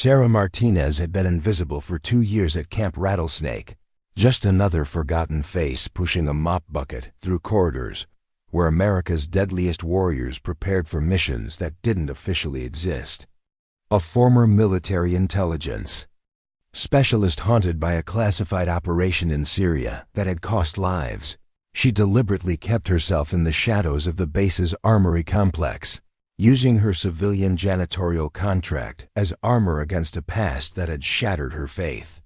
Sarah Martinez had been invisible for 2 years at Camp Rattlesnake, just another forgotten face pushing a mop bucket through corridors where America's deadliest warriors prepared for missions that didn't officially exist. A former military intelligence specialist haunted by a classified operation in Syria that had cost lives, she deliberately kept herself in the shadows of the base's Armory complex, using her civilian janitorial contract as armor against a past that had shattered her faith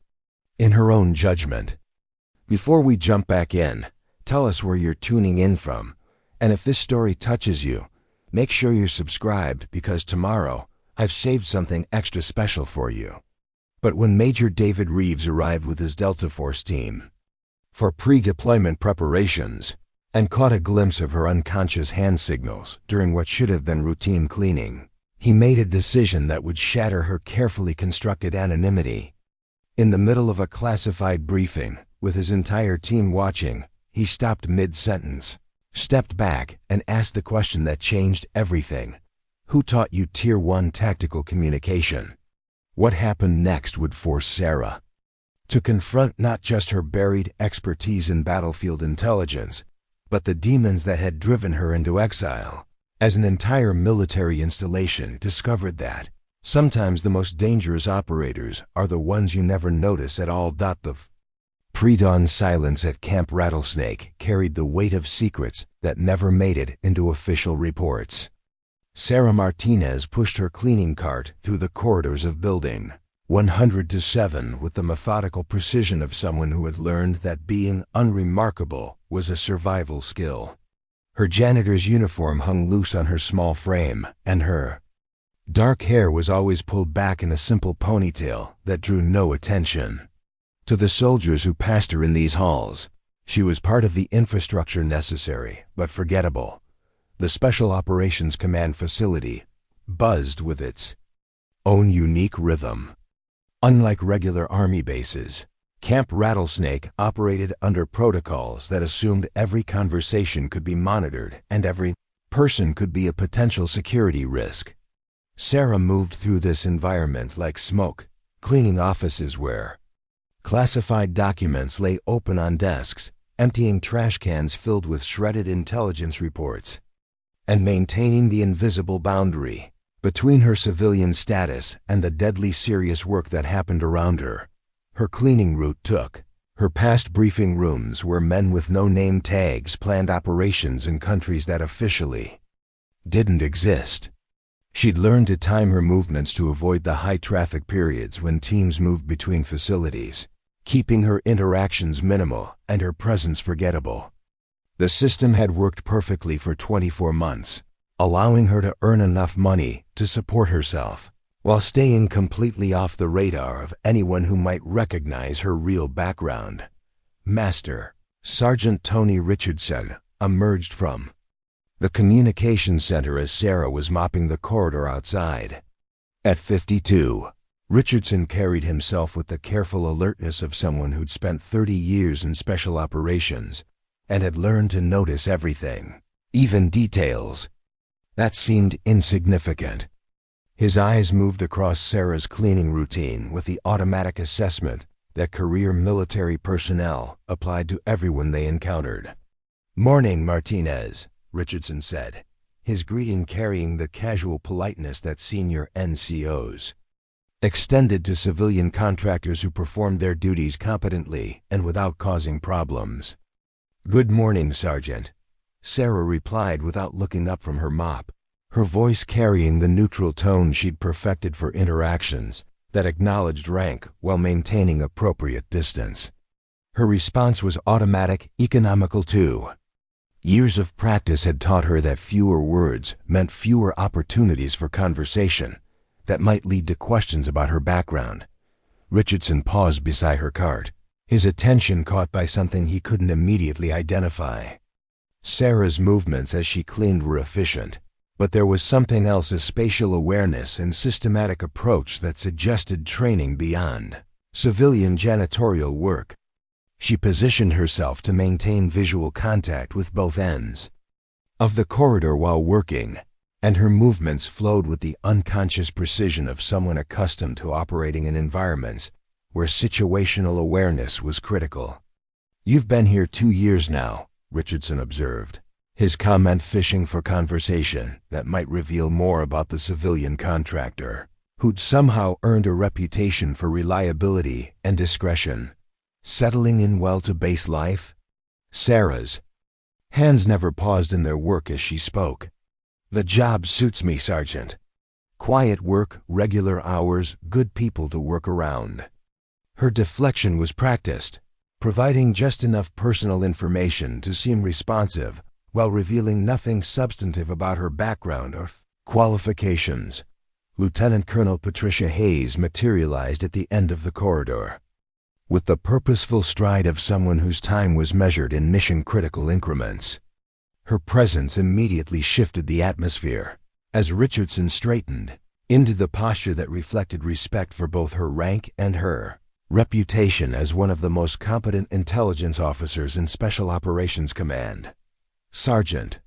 in her own judgment. Before we jump back in, tell us where you're tuning in from, and if this story touches you, make sure you're subscribed because tomorrow I've saved something extra special for you. But when Major David Reeves arrived with his Delta Force team for pre-deployment preparations and caught a glimpse of her unconscious hand signals during what should have been routine cleaning, he made a decision that would shatter her carefully constructed anonymity. In the middle of a classified briefing, with his entire team watching, he stopped mid-sentence, stepped back, and asked the question that changed everything. Who taught you Tier 1 tactical communication? What happened next would force Sarah to confront not just her buried expertise in battlefield intelligence, but the demons that had driven her into exile, as an entire military installation discovered that sometimes the most dangerous operators are the ones you never notice at all. The pre-dawn silence at Camp Rattlesnake carried the weight of secrets that never made it into official reports. Sarah Martinez pushed her cleaning cart through the corridors of Building 107 with the methodical precision of someone who had learned that being unremarkable was a survival skill. Her janitor's uniform hung loose on her small frame, and her dark hair was always pulled back in a simple ponytail that drew no attention. To the soldiers who passed her in these halls, she was part of the infrastructure necessary but forgettable. The Special Operations Command facility buzzed with its own unique rhythm. Unlike regular Army bases, Camp Rattlesnake operated under protocols that assumed every conversation could be monitored and every person could be a potential security risk. Sarah moved through this environment like smoke, cleaning offices where classified documents lay open on desks, emptying trash cans filled with shredded intelligence reports, and maintaining the invisible boundary between her civilian status and the deadly serious work that happened around her. Her cleaning route took her past briefing rooms where men with no name tags planned operations in countries that officially didn't exist. She'd learned to time her movements to avoid the high traffic periods when teams moved between facilities, keeping her interactions minimal and her presence forgettable. The system had worked perfectly for 24 months, allowing her to earn enough money to support herself, while staying completely off the radar of anyone who might recognize her real background. Master Sergeant Tony Richardson emerged from the communications center as Sarah was mopping the corridor outside. At 52, Richardson carried himself with the careful alertness of someone who'd spent 30 years in special operations and had learned to notice everything, even details that seemed insignificant. His eyes moved across Sarah's cleaning routine with the automatic assessment that career military personnel applied to everyone they encountered. "Morning, Martinez," Richardson said, his greeting carrying the casual politeness that senior NCOs extended to civilian contractors who performed their duties competently and without causing problems. "Good morning, Sergeant," Sarah replied without looking up from her mop, her voice carrying the neutral tone she'd perfected for interactions that acknowledged rank while maintaining appropriate distance. Her response was automatic, economical too. Years of practice had taught her that fewer words meant fewer opportunities for conversation that might lead to questions about her background. Richardson paused beside her cart, his attention caught by something he couldn't immediately identify. Sarah's movements as she cleaned were efficient, but there was something else, a spatial awareness and systematic approach that suggested training beyond civilian janitorial work. She positioned herself to maintain visual contact with both ends of the corridor while working, and her movements flowed with the unconscious precision of someone accustomed to operating in environments where situational awareness was critical. "You've been here 2 years now," Richardson observed, his comment fishing for conversation that might reveal more about the civilian contractor, who'd somehow earned a reputation for reliability and discretion. "Settling in well to base life?" Sarah's hands never paused in their work as she spoke. "The job suits me, Sergeant. Quiet work, regular hours, good people to work around." Her deflection was practiced, providing just enough personal information to seem responsive while revealing nothing substantive about her background or qualifications. Lieutenant Colonel Patricia Hayes materialized at the end of the corridor, with the purposeful stride of someone whose time was measured in mission-critical increments. Her presence immediately shifted the atmosphere, as Richardson straightened into the posture that reflected respect for both her rank and her reputation as one of the most competent intelligence officers in Special Operations Command. "Sergeant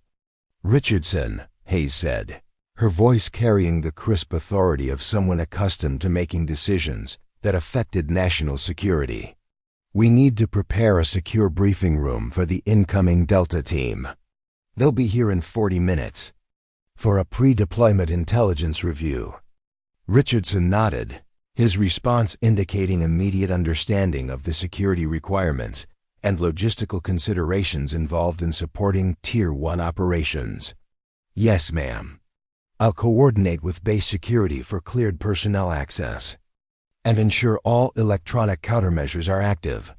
Richardson," Hayes said, her voice carrying the crisp authority of someone accustomed to making decisions that affected national security. "We need to prepare a secure briefing room for the incoming Delta team. They'll be here in 40 minutes for a pre-deployment intelligence review." Richardson nodded, his response indicating immediate understanding of the security requirements and logistical considerations involved in supporting Tier 1 operations. "Yes, ma'am. I'll coordinate with base security for cleared personnel access and ensure all electronic countermeasures are active."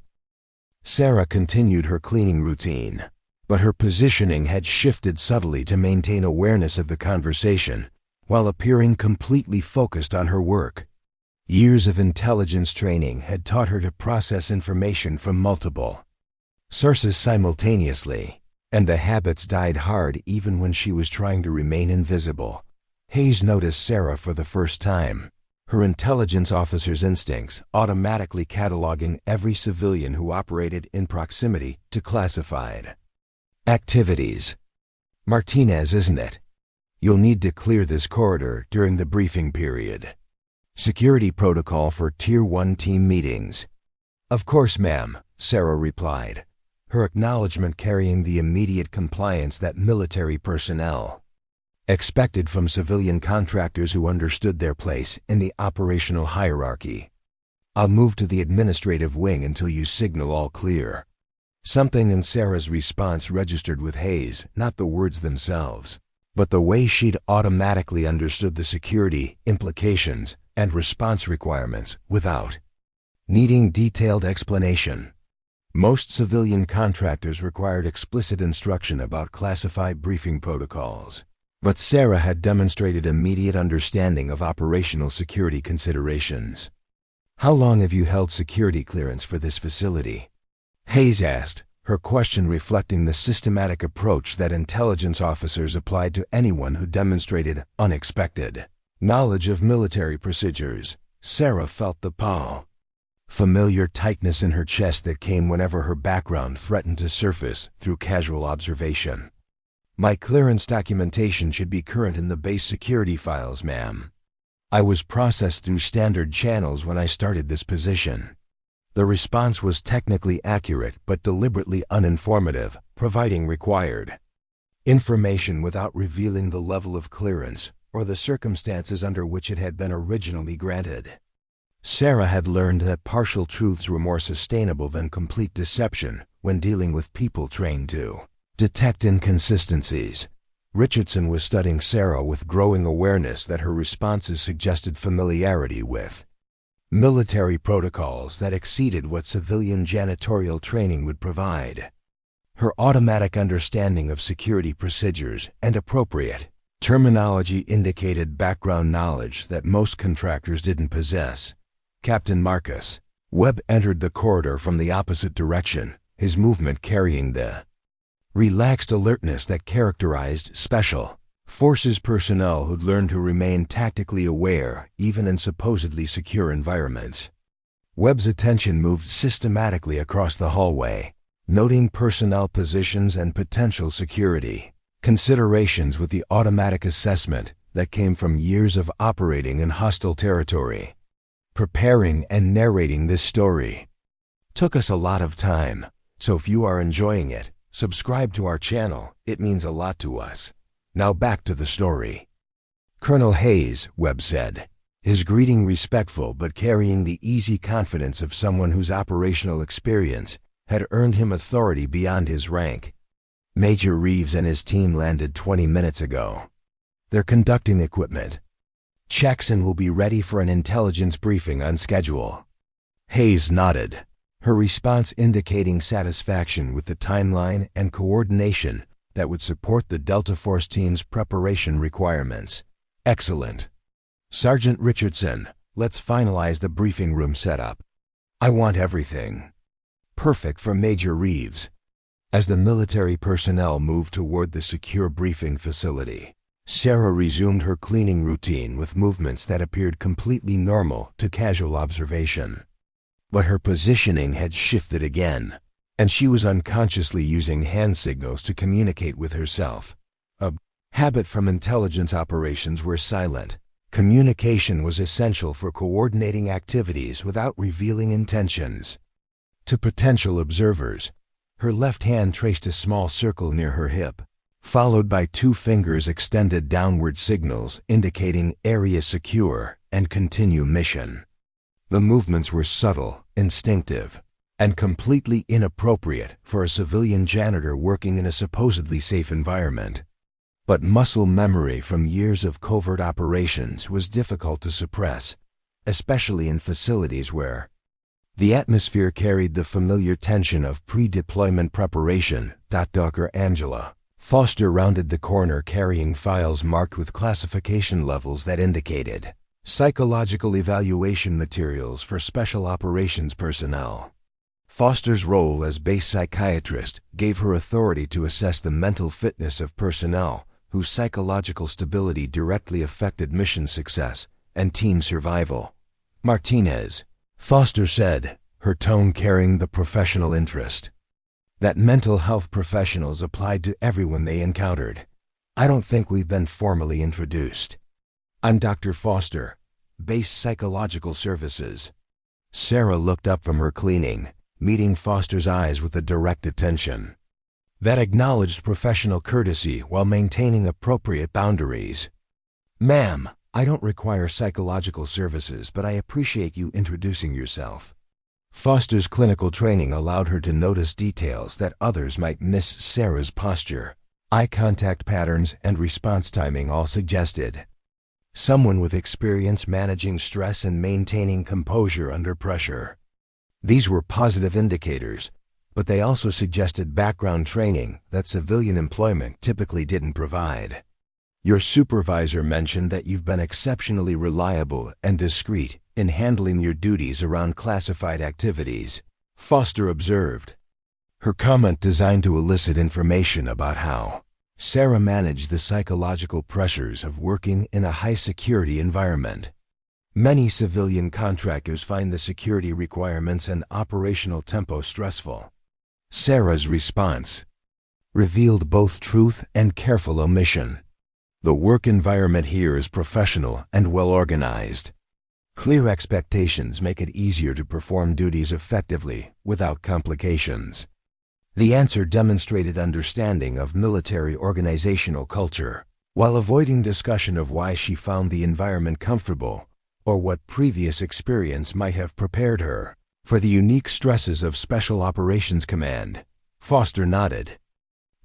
Sarah continued her cleaning routine, but her positioning had shifted subtly to maintain awareness of the conversation while appearing completely focused on her work. Years of intelligence training had taught her to process information from multiple sources simultaneously, and the habits died hard even when she was trying to remain invisible. Hayes noticed Sarah for the first time, her intelligence officer's instincts automatically cataloging every civilian who operated in proximity to classified activities. "Martinez, isn't it? You'll need to clear this corridor during the briefing period. Security protocol for Tier 1 team meetings." "Of course, ma'am," Sarah replied, her acknowledgement carrying the immediate compliance that military personnel expected from civilian contractors who understood their place in the operational hierarchy. "I'll move to the administrative wing until you signal all clear." Something in Sarah's response registered with Hayes, not the words themselves, but the way she'd automatically understood the security implications and response requirements without needing detailed explanation. Most civilian contractors required explicit instruction about classified briefing protocols, but Sarah had demonstrated immediate understanding of operational security considerations. "How long have you held security clearance for this facility?" Hayes asked, her question reflecting the systematic approach that intelligence officers applied to anyone who demonstrated unexpected knowledge of military procedures. Sarah felt the familiar tightness in her chest that came whenever her background threatened to surface through casual observation. "My clearance documentation should be current in the base security files, ma'am. I was processed through standard channels when I started this position." The response was technically accurate but deliberately uninformative, providing required information without revealing the level of clearance or the circumstances under which it had been originally granted. Sarah had learned that partial truths were more sustainable than complete deception when dealing with people trained to detect inconsistencies. Richardson was studying Sarah with growing awareness that her responses suggested familiarity with military protocols that exceeded what civilian janitorial training would provide. Her automatic understanding of security procedures and appropriate terminology indicated background knowledge that most contractors didn't possess. Captain Marcus Webb entered the corridor from the opposite direction, his movement carrying the relaxed alertness that characterized Special Forces personnel who'd learned to remain tactically aware even in supposedly secure environments. Webb's attention moved systematically across the hallway, noting personnel positions and potential security considerations with the automatic assessment that came from years of operating in hostile territory. Preparing and narrating this story took us a lot of time, so if you are enjoying it, subscribe to our channel. It means a lot to us. Now back to the story. Colonel Hayes, Webb said, his greeting respectful but carrying the easy confidence of someone whose operational experience had earned him authority beyond his rank. Major Reeves and his team landed 20 minutes ago. They're conducting equipment checks and will be ready for an intelligence briefing on schedule. Hayes nodded, her response indicating satisfaction with the timeline and coordination that would support the Delta Force team's preparation requirements. Excellent. Sergeant Richardson, let's finalize the briefing room setup. I want everything perfect for Major Reeves. As the military personnel moved toward the secure briefing facility, Sarah resumed her cleaning routine with movements that appeared completely normal to casual observation. But her positioning had shifted again, and she was unconsciously using hand signals to communicate with herself, a habit from intelligence operations where silent communication was essential for coordinating activities without revealing intentions. To potential observers, her left hand traced a small circle near her hip, followed by 2 fingers extended downward, signals indicating area secure and continue mission. The movements were subtle, instinctive, and completely inappropriate for a civilian janitor working in a supposedly safe environment. But muscle memory from years of covert operations was difficult to suppress, especially in facilities where the atmosphere carried the familiar tension of pre-deployment preparation. Dr. Angela Foster rounded the corner carrying files marked with classification levels that indicated psychological evaluation materials for special operations personnel. Foster's role as base psychiatrist gave her authority to assess the mental fitness of personnel whose psychological stability directly affected mission success and team survival. Martinez, Foster said, her tone carrying the professional interest that mental health professionals applied to everyone they encountered. I don't think we've been formally introduced. I'm Dr. Foster, Base Psychological Services. Sarah looked up from her cleaning, meeting Foster's eyes with a direct attention that acknowledged professional courtesy while maintaining appropriate boundaries. Ma'am, I don't require psychological services, but I appreciate you introducing yourself. Foster's clinical training allowed her to notice details that others might miss. Sarah's posture, eye contact patterns, and response timing all suggested someone with experience managing stress and maintaining composure under pressure. These were positive indicators, but they also suggested background training that civilian employment typically didn't provide. Your supervisor mentioned that you've been exceptionally reliable and discreet in handling your duties around classified activities, Foster observed, her comment designed to elicit information about how Sarah managed the psychological pressures of working in a high-security environment. Many civilian contractors find the security requirements and operational tempo stressful. Sarah's response revealed both truth and careful omission. The work environment here is professional and well-organized. Clear expectations make it easier to perform duties effectively without complications. The answer demonstrated understanding of military organizational culture, while avoiding discussion of why she found the environment comfortable or what previous experience might have prepared her for the unique stresses of Special Operations Command. Foster nodded,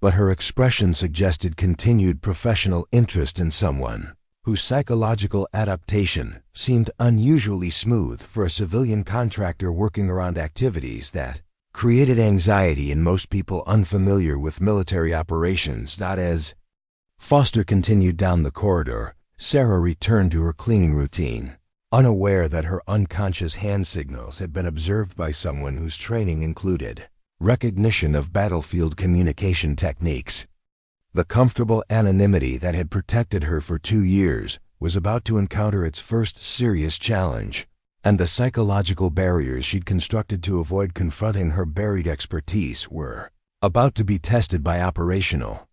but her expression suggested continued professional interest in someone whose psychological adaptation seemed unusually smooth for a civilian contractor working around activities that created anxiety in most people unfamiliar with military operations. Not as Foster continued down the corridor, Sarah returned to her cleaning routine, unaware that her unconscious hand signals had been observed by someone whose training included recognition of battlefield communication techniques. The comfortable anonymity that had protected her for 2 years was about to encounter its first serious challenge, and the psychological barriers she'd constructed to avoid confronting her buried expertise were about to be tested by operational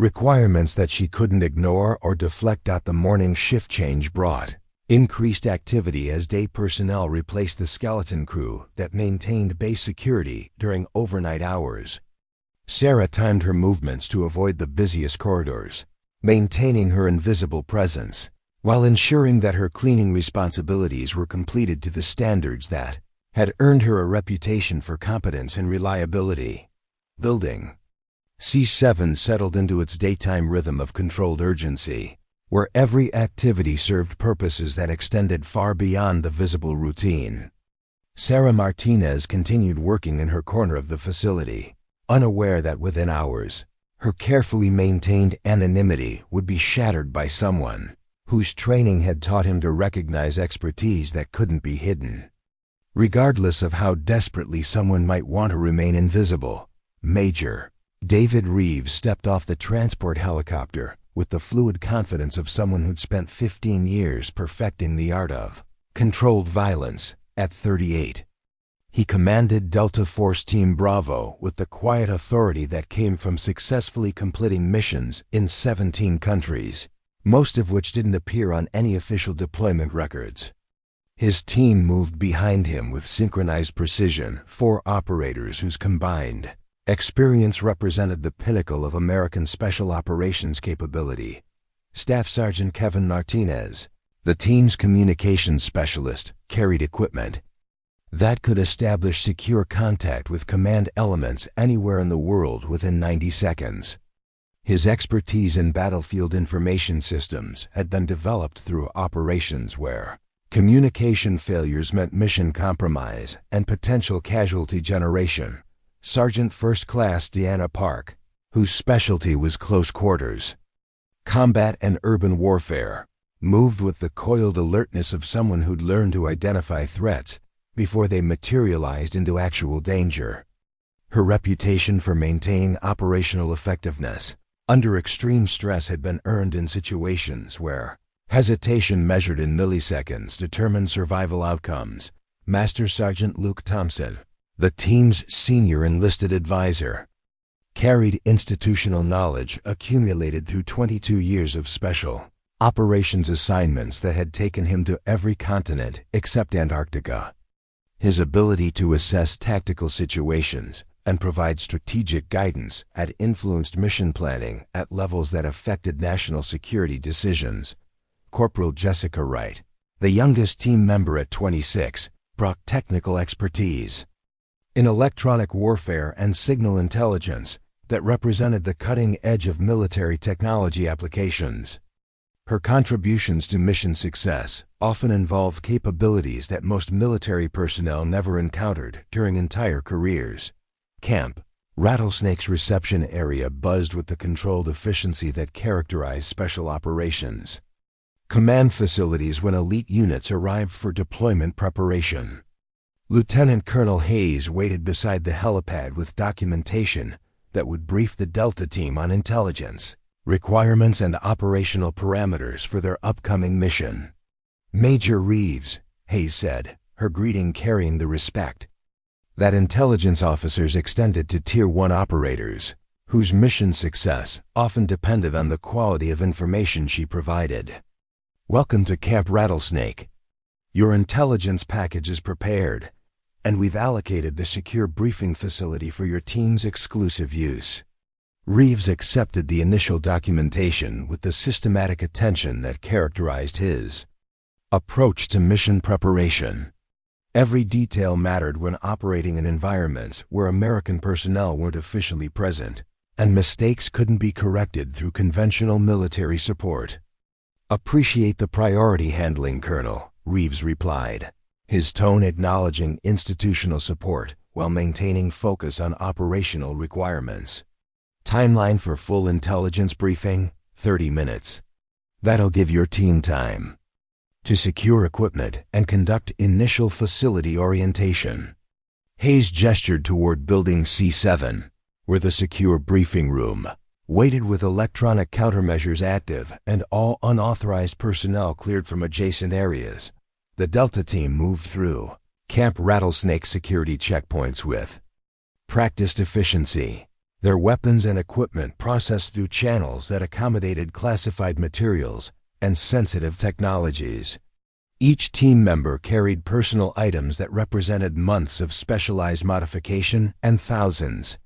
Requirements that she couldn't ignore or deflect. The morning shift change brought increased activity as day personnel replaced the skeleton crew that maintained base security during overnight hours. Sarah timed her movements to avoid the busiest corridors, maintaining her invisible presence, while ensuring that her cleaning responsibilities were completed to the standards that had earned her a reputation for competence and reliability. Building C7 settled into its daytime rhythm of controlled urgency, where every activity served purposes that extended far beyond the visible routine. Sarah Martinez continued working in her corner of the facility, unaware that within hours, her carefully maintained anonymity would be shattered by someone whose training had taught him to recognize expertise that couldn't be hidden. Regardless of how desperately someone might want to remain invisible, Major David Reeves stepped off the transport helicopter with the fluid confidence of someone who'd spent 15 years perfecting the art of controlled violence. At 38, he commanded Delta Force Team Bravo with the quiet authority that came from successfully completing missions in 17 countries, most of which didn't appear on any official deployment records. His team moved behind him with synchronized precision, 4 operators whose combined experience represented the pinnacle of American Special Operations capability. Staff Sergeant Kevin Martinez, the team's communications specialist, carried equipment that could establish secure contact with command elements anywhere in the world within 90 seconds. His expertise in battlefield information systems had been developed through operations where communication failures meant mission compromise and potential casualty generation. Sergeant First Class Deanna Park, whose specialty was close quarters combat and urban warfare, moved with the coiled alertness of someone who'd learned to identify threats before they materialized into actual danger. Her reputation for maintaining operational effectiveness under extreme stress had been earned in situations where hesitation measured in milliseconds determined survival outcomes. Master Sergeant Luke Thompson, the team's senior enlisted advisor, carried institutional knowledge accumulated through 22 years of special operations assignments that had taken him to every continent except Antarctica. His ability to assess tactical situations and provide strategic guidance had influenced mission planning at levels that affected national security decisions. Corporal Jessica Wright, the youngest team member at 26, brought technical expertise in electronic warfare and signal intelligence that represented the cutting edge of military technology applications. Her contributions to mission success often involved capabilities that most military personnel never encountered during entire careers. Camp Rattlesnake's reception area buzzed with the controlled efficiency that characterized special operations command facilities when elite units arrived for deployment preparation. Lieutenant Colonel Hayes waited beside the helipad with documentation that would brief the Delta team on intelligence, requirements, and operational parameters for their upcoming mission. Major Reeves, Hayes said, her greeting carrying the respect that intelligence officers extended to Tier 1 operators, whose mission success often depended on the quality of information she provided. Welcome to Camp Rattlesnake. Your intelligence package is prepared, and we've allocated the secure briefing facility for your team's exclusive use. Reeves accepted the initial documentation with the systematic attention that characterized his approach to mission preparation. Every detail mattered when operating in environments where American personnel weren't officially present, and mistakes couldn't be corrected through conventional military support. Appreciate the priority handling, Colonel, Reeves replied, his tone acknowledging institutional support while maintaining focus on operational requirements. Timeline for full intelligence briefing, 30 minutes. That'll give your team time to secure equipment and conduct initial facility orientation. Hayes gestured toward Building C7, where the secure briefing room waited with electronic countermeasures active and all unauthorized personnel cleared from adjacent areas. The Delta team moved through Camp Rattlesnake security checkpoints with practiced efficiency, their weapons and equipment processed through channels that accommodated classified materials and sensitive technologies. Each team member carried personal items that represented months of specialized modification and thousands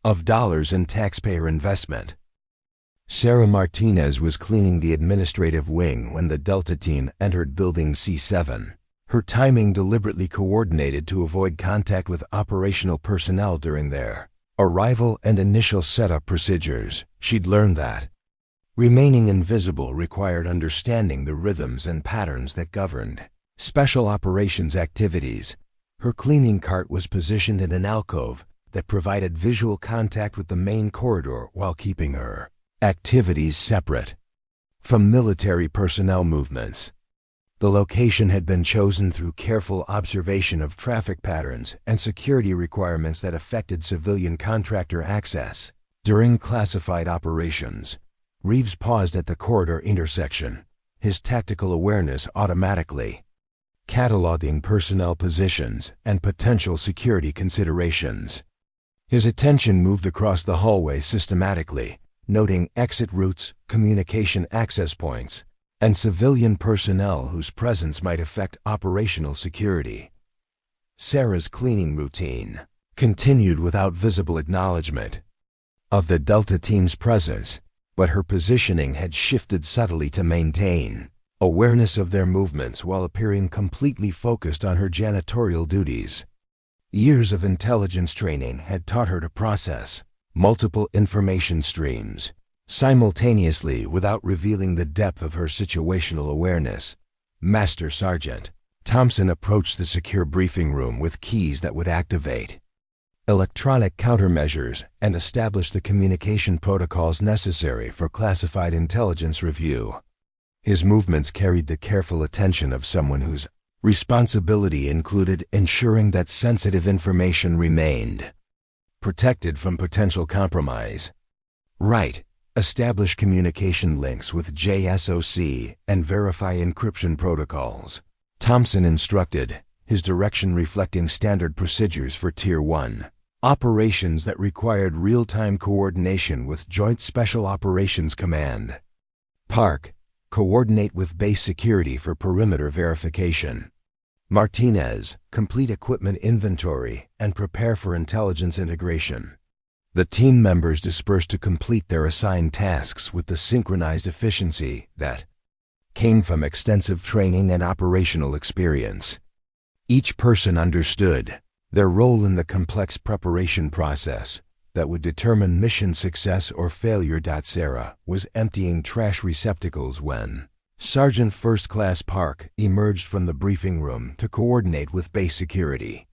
of dollars in taxpayer investment. Sarah Martinez was cleaning the administrative wing when the Delta team entered Building C7. Her timing deliberately coordinated to avoid contact with operational personnel during their arrival and initial setup procedures. She'd learned that remaining invisible required understanding the rhythms and patterns that governed special operations activities. Her cleaning cart was positioned in an alcove that provided visual contact with the main corridor while keeping her activities separate from military personnel movements. The location had been chosen through careful observation of traffic patterns and security requirements that affected civilian contractor access. During classified operations, Reeves paused at the corridor intersection, his tactical awareness automatically cataloging personnel positions and potential security considerations. His attention moved across the hallway systematically, noting exit routes, communication access points, and civilian personnel whose presence might affect operational security. Sarah's cleaning routine continued without visible acknowledgement of the Delta team's presence, but her positioning had shifted subtly to maintain awareness of their movements while appearing completely focused on her janitorial duties. Years of intelligence training had taught her to process multiple information streams simultaneously without revealing the depth of her situational awareness. Master Sergeant Thompson approached the secure briefing room with keys that would activate electronic countermeasures and establish the communication protocols necessary for classified intelligence review. His movements carried the careful attention of someone whose responsibility included ensuring that sensitive information remained protected from potential compromise. Right. Establish communication links with JSOC and verify encryption protocols, Thompson instructed, his direction reflecting standard procedures for Tier 1 operations that required real-time coordination with Joint Special Operations Command. Park, coordinate with base security for perimeter verification. Martinez, complete equipment inventory and prepare for intelligence integration. The team members dispersed to complete their assigned tasks with the synchronized efficiency that came from extensive training and operational experience. Each person understood their role in the complex preparation process that would determine mission success or failure. Sarah was emptying trash receptacles when Sergeant First Class Park emerged from the briefing room to coordinate with base security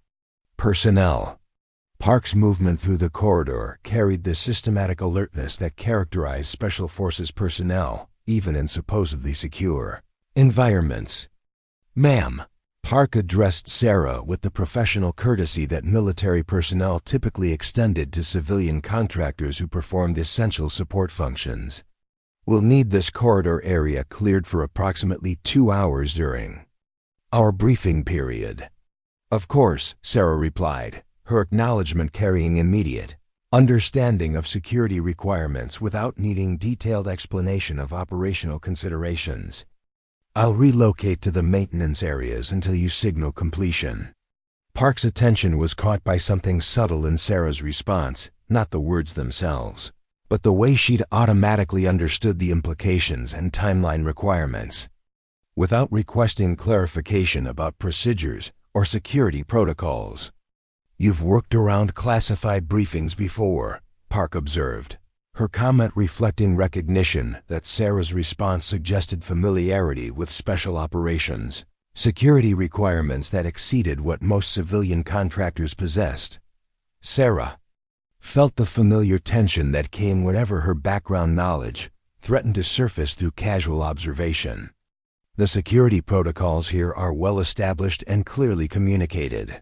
personnel. Park's movement through the corridor carried the systematic alertness that characterized Special Forces personnel, even in supposedly secure environments. "Ma'am," Park addressed Sarah with the professional courtesy that military personnel typically extended to civilian contractors who performed essential support functions. "We'll need this corridor area cleared for approximately 2 hours during our briefing period." "Of course," Sarah replied, her acknowledgement carrying immediate understanding of security requirements without needing detailed explanation of operational considerations. "I'll relocate to the maintenance areas until you signal completion." Park's attention was caught by something subtle in Sarah's response, not the words themselves, but the way she'd automatically understood the implications and timeline requirements. Without requesting clarification about procedures or security protocols. "You've worked around classified briefings before," Park observed, her comment reflecting recognition that Sarah's response suggested familiarity with special operations, security requirements that exceeded what most civilian contractors possessed. Sarah felt the familiar tension that came whenever her background knowledge threatened to surface through casual observation. The security protocols here are well established and clearly communicated.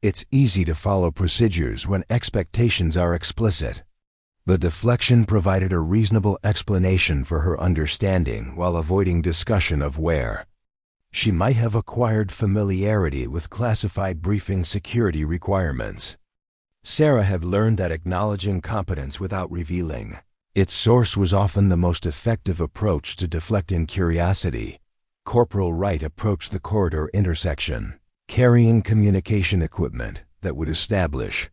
It's easy to follow procedures when expectations are explicit. The deflection provided a reasonable explanation for her understanding while avoiding discussion of where she might have acquired familiarity with classified briefing security requirements. Sarah had learned that acknowledging competence without revealing its source was often the most effective approach to deflecting curiosity. Corporal Wright approached the corridor intersection, carrying communication equipment that would establish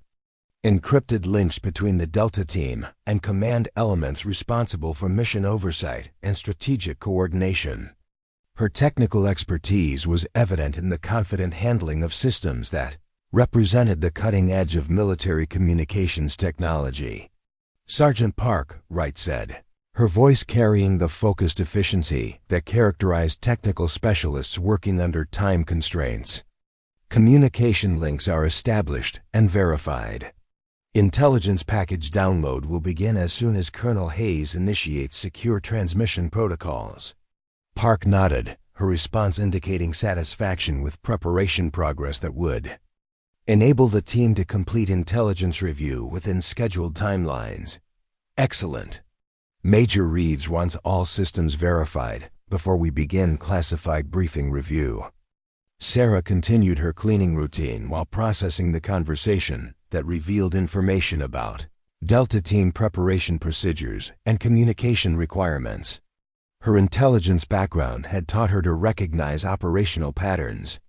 encrypted links between the Delta team and command elements responsible for mission oversight and strategic coordination. Her technical expertise was evident in the confident handling of systems that represented the cutting edge of military communications technology. "Sergeant Park," Wright said, her voice carrying the focused efficiency that characterized technical specialists working under time constraints. "Communication links are established and verified. Intelligence package download will begin as soon as Colonel Hayes initiates secure transmission protocols." Park nodded, her response indicating satisfaction with preparation progress that would enable the team to complete intelligence review within scheduled timelines. "Excellent. Major Reeves wants all systems verified before we begin classified briefing review." Sarah continued her cleaning routine while processing the conversation that revealed information about Delta team preparation procedures and communication requirements. Her intelligence background had taught her to recognize operational patterns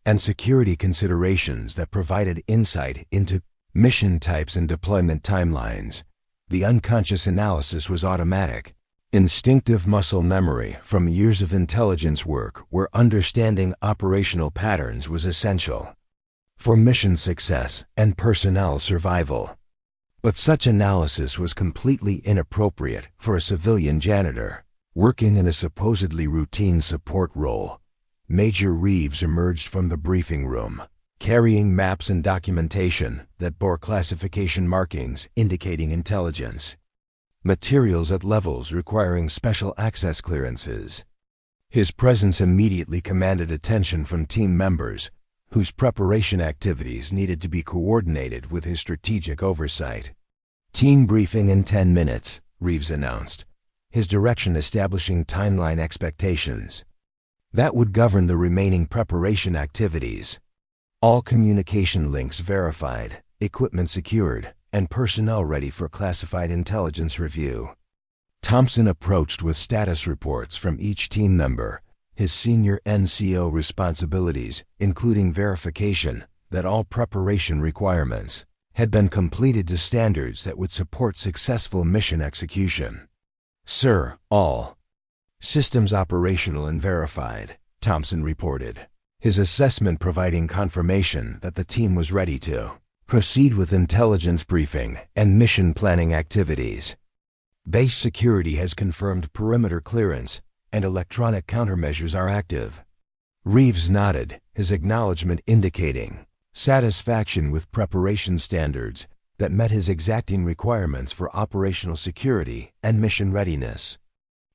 and security considerations that provided insight into mission types and deployment timelines. The unconscious analysis was automatic, instinctive muscle memory from years of intelligence work where understanding operational patterns was essential for mission success and personnel survival. But such analysis was completely inappropriate for a civilian janitor working in a supposedly routine support role. Major Reeves emerged from the briefing room, carrying maps and documentation that bore classification markings indicating intelligence materials at levels requiring special access clearances. His presence immediately commanded attention from team members, whose preparation activities needed to be coordinated with his strategic oversight. "Team briefing in 10 minutes, Reeves announced, his direction establishing timeline expectations that would govern the remaining preparation activities. All communication links verified, equipment secured, and personnel ready for classified intelligence review." Thompson approached with status reports from each team member, his senior NCO responsibilities including verification that all preparation requirements had been completed to standards that would support successful mission execution. "Sir, all systems operational and verified," Thompson reported, his assessment providing confirmation that the team was ready to proceed with intelligence briefing and mission planning activities. "Base security has confirmed perimeter clearance and electronic countermeasures are active." Reeves nodded, his acknowledgement indicating satisfaction with preparation standards that met his exacting requirements for operational security and mission readiness.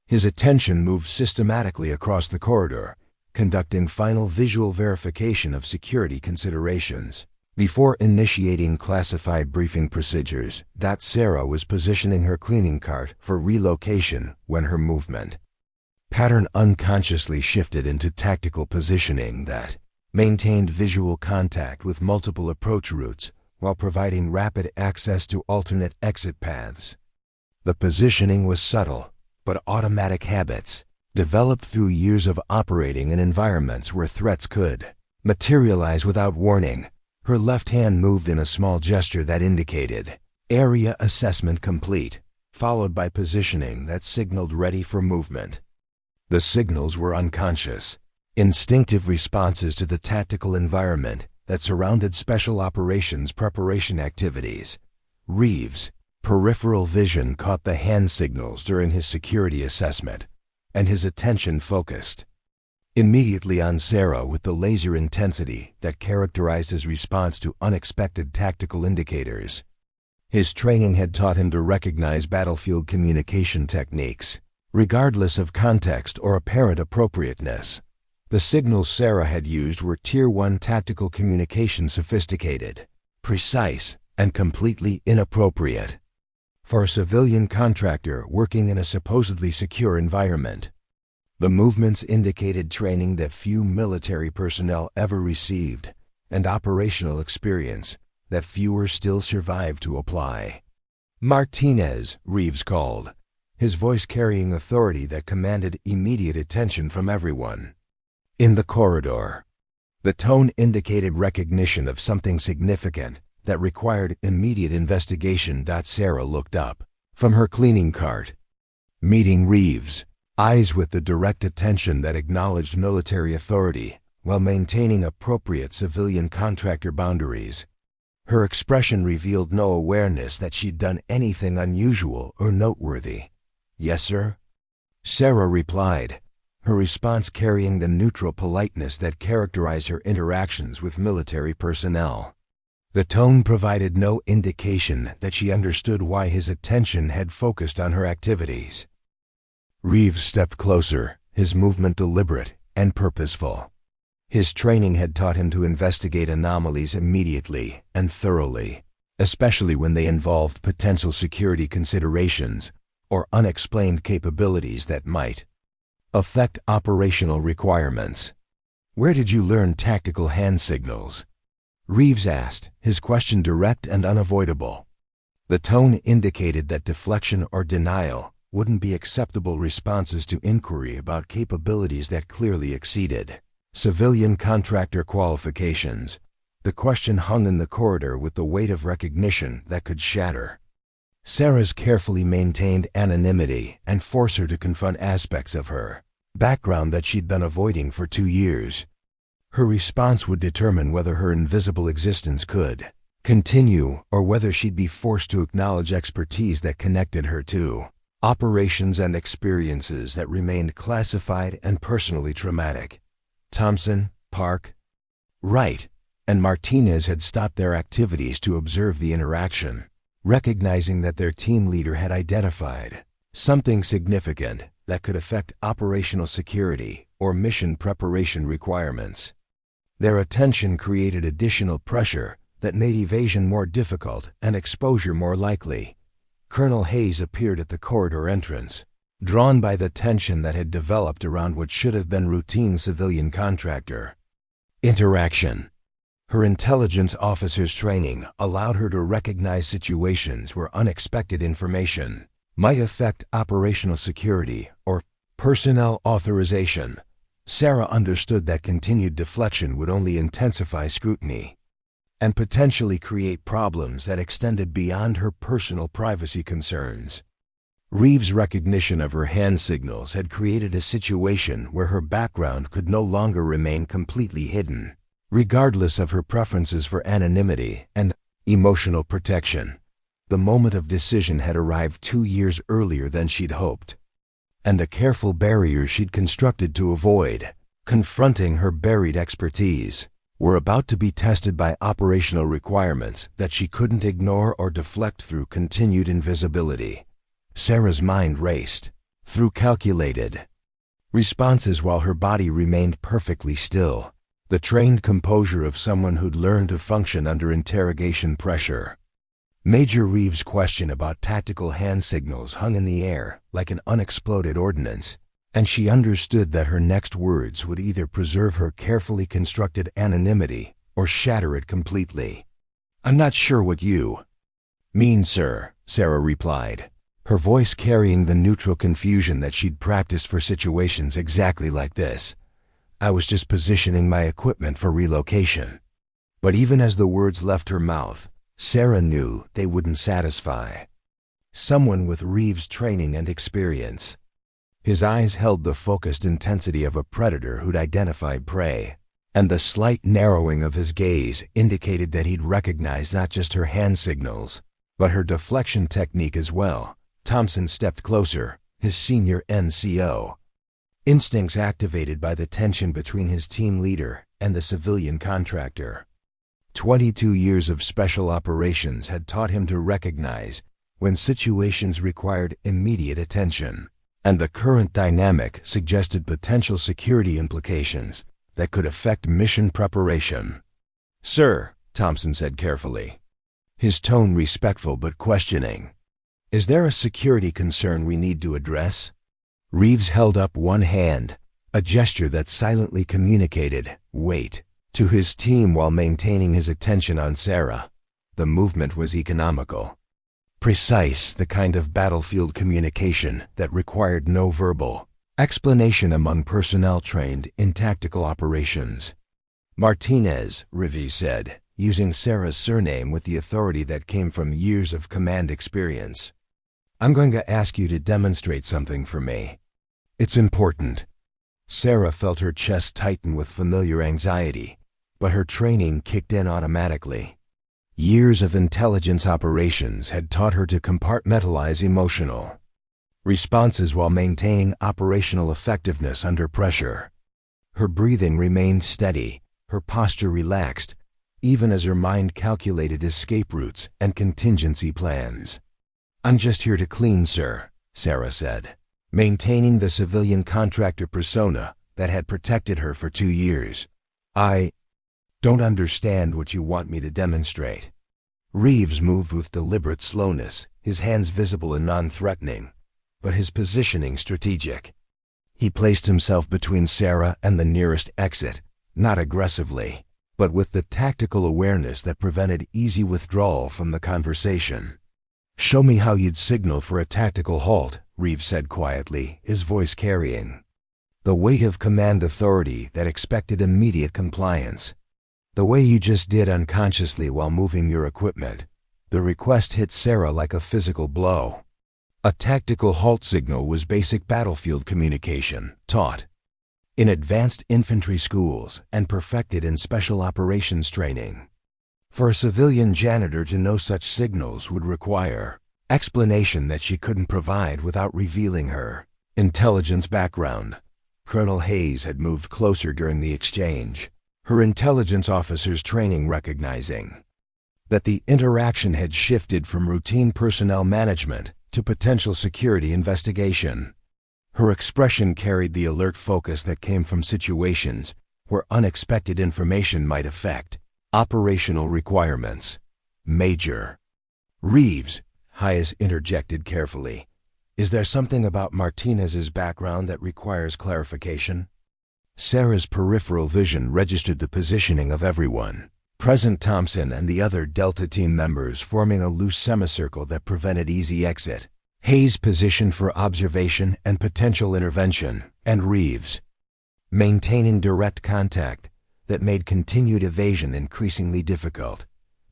His attention moved systematically across the corridor, conducting final visual verification of security considerations. Before initiating classified briefing procedures, Sarah was positioning her cleaning cart for relocation when her movement pattern unconsciously shifted into tactical positioning that maintained visual contact with multiple approach routes while providing rapid access to alternate exit paths. The positioning was subtle, but automatic habits, developed through years of operating in environments where threats could materialize without warning. Her left hand moved in a small gesture that indicated area assessment complete, followed by positioning that signaled ready for movement. The signals were unconscious, instinctive responses to the tactical environment that surrounded special operations preparation activities. Reeves' peripheral vision caught the hand signals during his security assessment, and his attention focused immediately on Sarah with the laser intensity that characterized his response to unexpected tactical indicators. His training had taught him to recognize battlefield communication techniques, regardless of context or apparent appropriateness. The signals Sarah had used were Tier 1 tactical communication, sophisticated, precise, and completely inappropriate for a civilian contractor working in a supposedly secure environment. The movements indicated training that few military personnel ever received and operational experience that fewer still survive to apply. "Martinez," Reeves called, his voice carrying authority that commanded immediate attention from everyone. In the corridor, the tone indicated recognition of something significant that required immediate investigation. Sarah looked up from her cleaning cart, meeting Reeves' eyes with the direct attention that acknowledged military authority while maintaining appropriate civilian contractor boundaries. Her expression revealed no awareness that she'd done anything unusual or noteworthy. "Yes, sir," Sarah replied, her response carrying the neutral politeness that characterized her interactions with military personnel. The tone provided no indication that she understood why his attention had focused on her activities. Reeves stepped closer, his movement deliberate and purposeful. His training had taught him to investigate anomalies immediately and thoroughly, especially when they involved potential security considerations or unexplained capabilities that might affect operational requirements. "Where did you learn tactical hand signals?" Reeves asked, his question direct and unavoidable. The tone indicated that deflection or denial wouldn't be acceptable responses to inquiry about capabilities that clearly exceeded civilian contractor qualifications. The question hung in the corridor with the weight of recognition that could shatter Sarah's carefully maintained anonymity and force her to confront aspects of her background that she'd been avoiding for 2 years. Her response would determine whether her invisible existence could continue or whether she'd be forced to acknowledge expertise that connected her to operations and experiences that remained classified and personally traumatic. Thompson, Park, Wright, and Martinez had stopped their activities to observe the interaction, recognizing that their team leader had identified something significant that could affect operational security or mission preparation requirements. Their attention created additional pressure that made evasion more difficult and exposure more likely. Colonel Hayes appeared at the corridor entrance, drawn by the tension that had developed around what should have been routine civilian contractor interaction. Her intelligence officer's training allowed her to recognize situations where unexpected information might affect operational security or personnel authorization. Sarah understood that continued deflection would only intensify scrutiny and potentially create problems that extended beyond her personal privacy concerns. Reeves' recognition of her hand signals had created a situation where her background could no longer remain completely hidden, regardless of her preferences for anonymity and emotional protection. The moment of decision had arrived 2 years earlier than she'd hoped, and the careful barriers she'd constructed to avoid confronting her buried expertise were about to be tested by operational requirements that she couldn't ignore or deflect through continued invisibility. Sarah's mind raced through calculated responses while her body remained perfectly still, the trained composure of someone who'd learned to function under interrogation pressure. Major Reeves' question about tactical hand signals hung in the air like an unexploded ordnance, and she understood that her next words would either preserve her carefully constructed anonymity or shatter it completely. "I'm not sure what you mean, sir," Sarah replied, her voice carrying the neutral confusion that she'd practiced for situations exactly like this. "I was just positioning my equipment for relocation." But even as the words left her mouth, Sarah knew they wouldn't satisfy someone with Reeves' training and experience. His eyes held the focused intensity of a predator who'd identified prey, and the slight narrowing of his gaze indicated that he'd recognized not just her hand signals, but her deflection technique as well. Thompson stepped closer, his senior NCO, instincts activated by the tension between his team leader and the civilian contractor. 22 years of special operations had taught him to recognize when situations required immediate attention, and the current dynamic suggested potential security implications that could affect mission preparation. "Sir," Thompson said carefully, his tone respectful but questioning, "is there a security concern we need to address?" Reeves held up one hand, a gesture that silently communicated "wait" to his team while maintaining his attention on Sarah. The movement was economical. Precise, the kind of battlefield communication that required no verbal explanation among personnel trained in tactical operations. Martinez, Rivi said, using Sarah's surname with the authority that came from years of command experience. I'm going to ask you to demonstrate something for me. It's important. Sarah felt her chest tighten with familiar anxiety, but her training kicked in automatically. Years of intelligence operations had taught her to compartmentalize emotional responses while maintaining operational effectiveness under pressure. Her breathing remained steady, her posture relaxed, even as her mind calculated escape routes and contingency plans. I'm just here to clean, sir, Sarah said, maintaining the civilian contractor persona that had protected her for 2 years. I don't understand what you want me to demonstrate. Reeves moved with deliberate slowness, his hands visible and non-threatening, but his positioning strategic. He placed himself between Sarah and the nearest exit, not aggressively, but with the tactical awareness that prevented easy withdrawal from the conversation. Show me how you'd signal for a tactical halt, Reeves said quietly, his voice carrying the weight of command authority that expected immediate compliance. The way you just did unconsciously while moving your equipment. The request hit Sarah like a physical blow. A tactical halt signal was basic battlefield communication, taught in advanced infantry schools and perfected in special operations training. For a civilian janitor to know such signals would require explanation that she couldn't provide without revealing her intelligence background. Colonel Hayes had moved closer during the exchange, her intelligence officer's training recognizing that the interaction had shifted from routine personnel management to potential security investigation. Her expression carried the alert focus that came from situations where unexpected information might affect operational requirements. Major. Reeves, Hayes interjected carefully. Is there something about Martinez's background that requires clarification? Sarah's peripheral vision registered the positioning of everyone present, Thompson and the other Delta team members forming a loose semicircle that prevented easy exit. Hayes positioned for observation and potential intervention, and Reeves maintaining direct contact that made continued evasion increasingly difficult.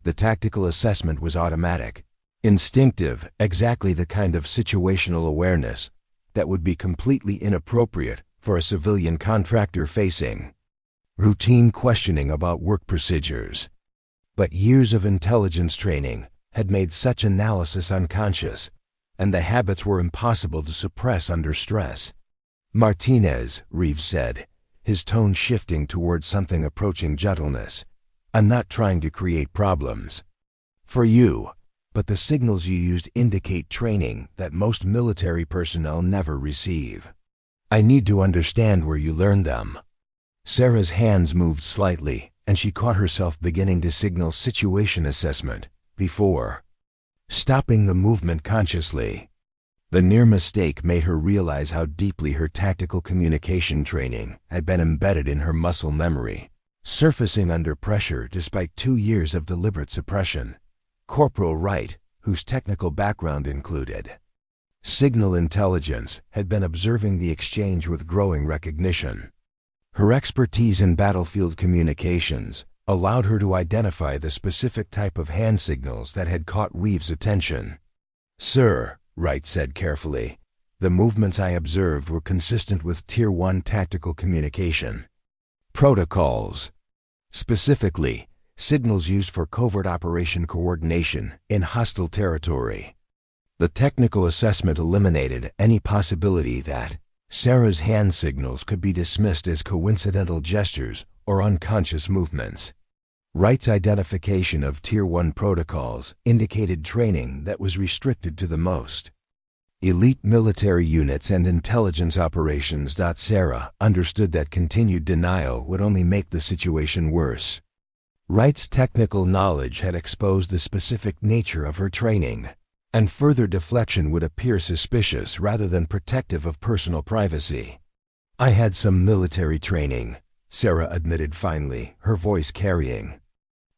The tactical assessment was automatic, instinctive, exactly the kind of situational awareness that would be completely inappropriate for a civilian contractor facing routine questioning about work procedures. But years of intelligence training had made such analysis unconscious, and the habits were impossible to suppress under stress. Martinez, Reeves said, his tone shifting toward something approaching gentleness. I'm not trying to create problems for you, but the signals you used indicate training that most military personnel never receive. I need to understand where you learned them. Sarah's hands moved slightly, and she caught herself beginning to signal situation assessment before stopping the movement consciously. The near mistake made her realize how deeply her tactical communication training had been embedded in her muscle memory, surfacing under pressure despite 2 years of deliberate suppression. Corporal Wright, whose technical background included signal intelligence, had been observing the exchange with growing recognition. Her expertise in battlefield communications allowed her to identify the specific type of hand signals that had caught Reeves' attention. Sir, Wright said carefully, the movements I observed were consistent with Tier 1 tactical communication protocols. Specifically, signals used for covert operation coordination in hostile territory. The technical assessment eliminated any possibility that Sarah's hand signals could be dismissed as coincidental gestures or unconscious movements. Wright's identification of Tier 1 protocols indicated training that was restricted to the most elite military units and intelligence operations. Sarah understood that continued denial would only make the situation worse. Wright's technical knowledge had exposed the specific nature of her training, and further deflection would appear suspicious rather than protective of personal privacy. I had some military training, Sarah admitted finally, her voice carrying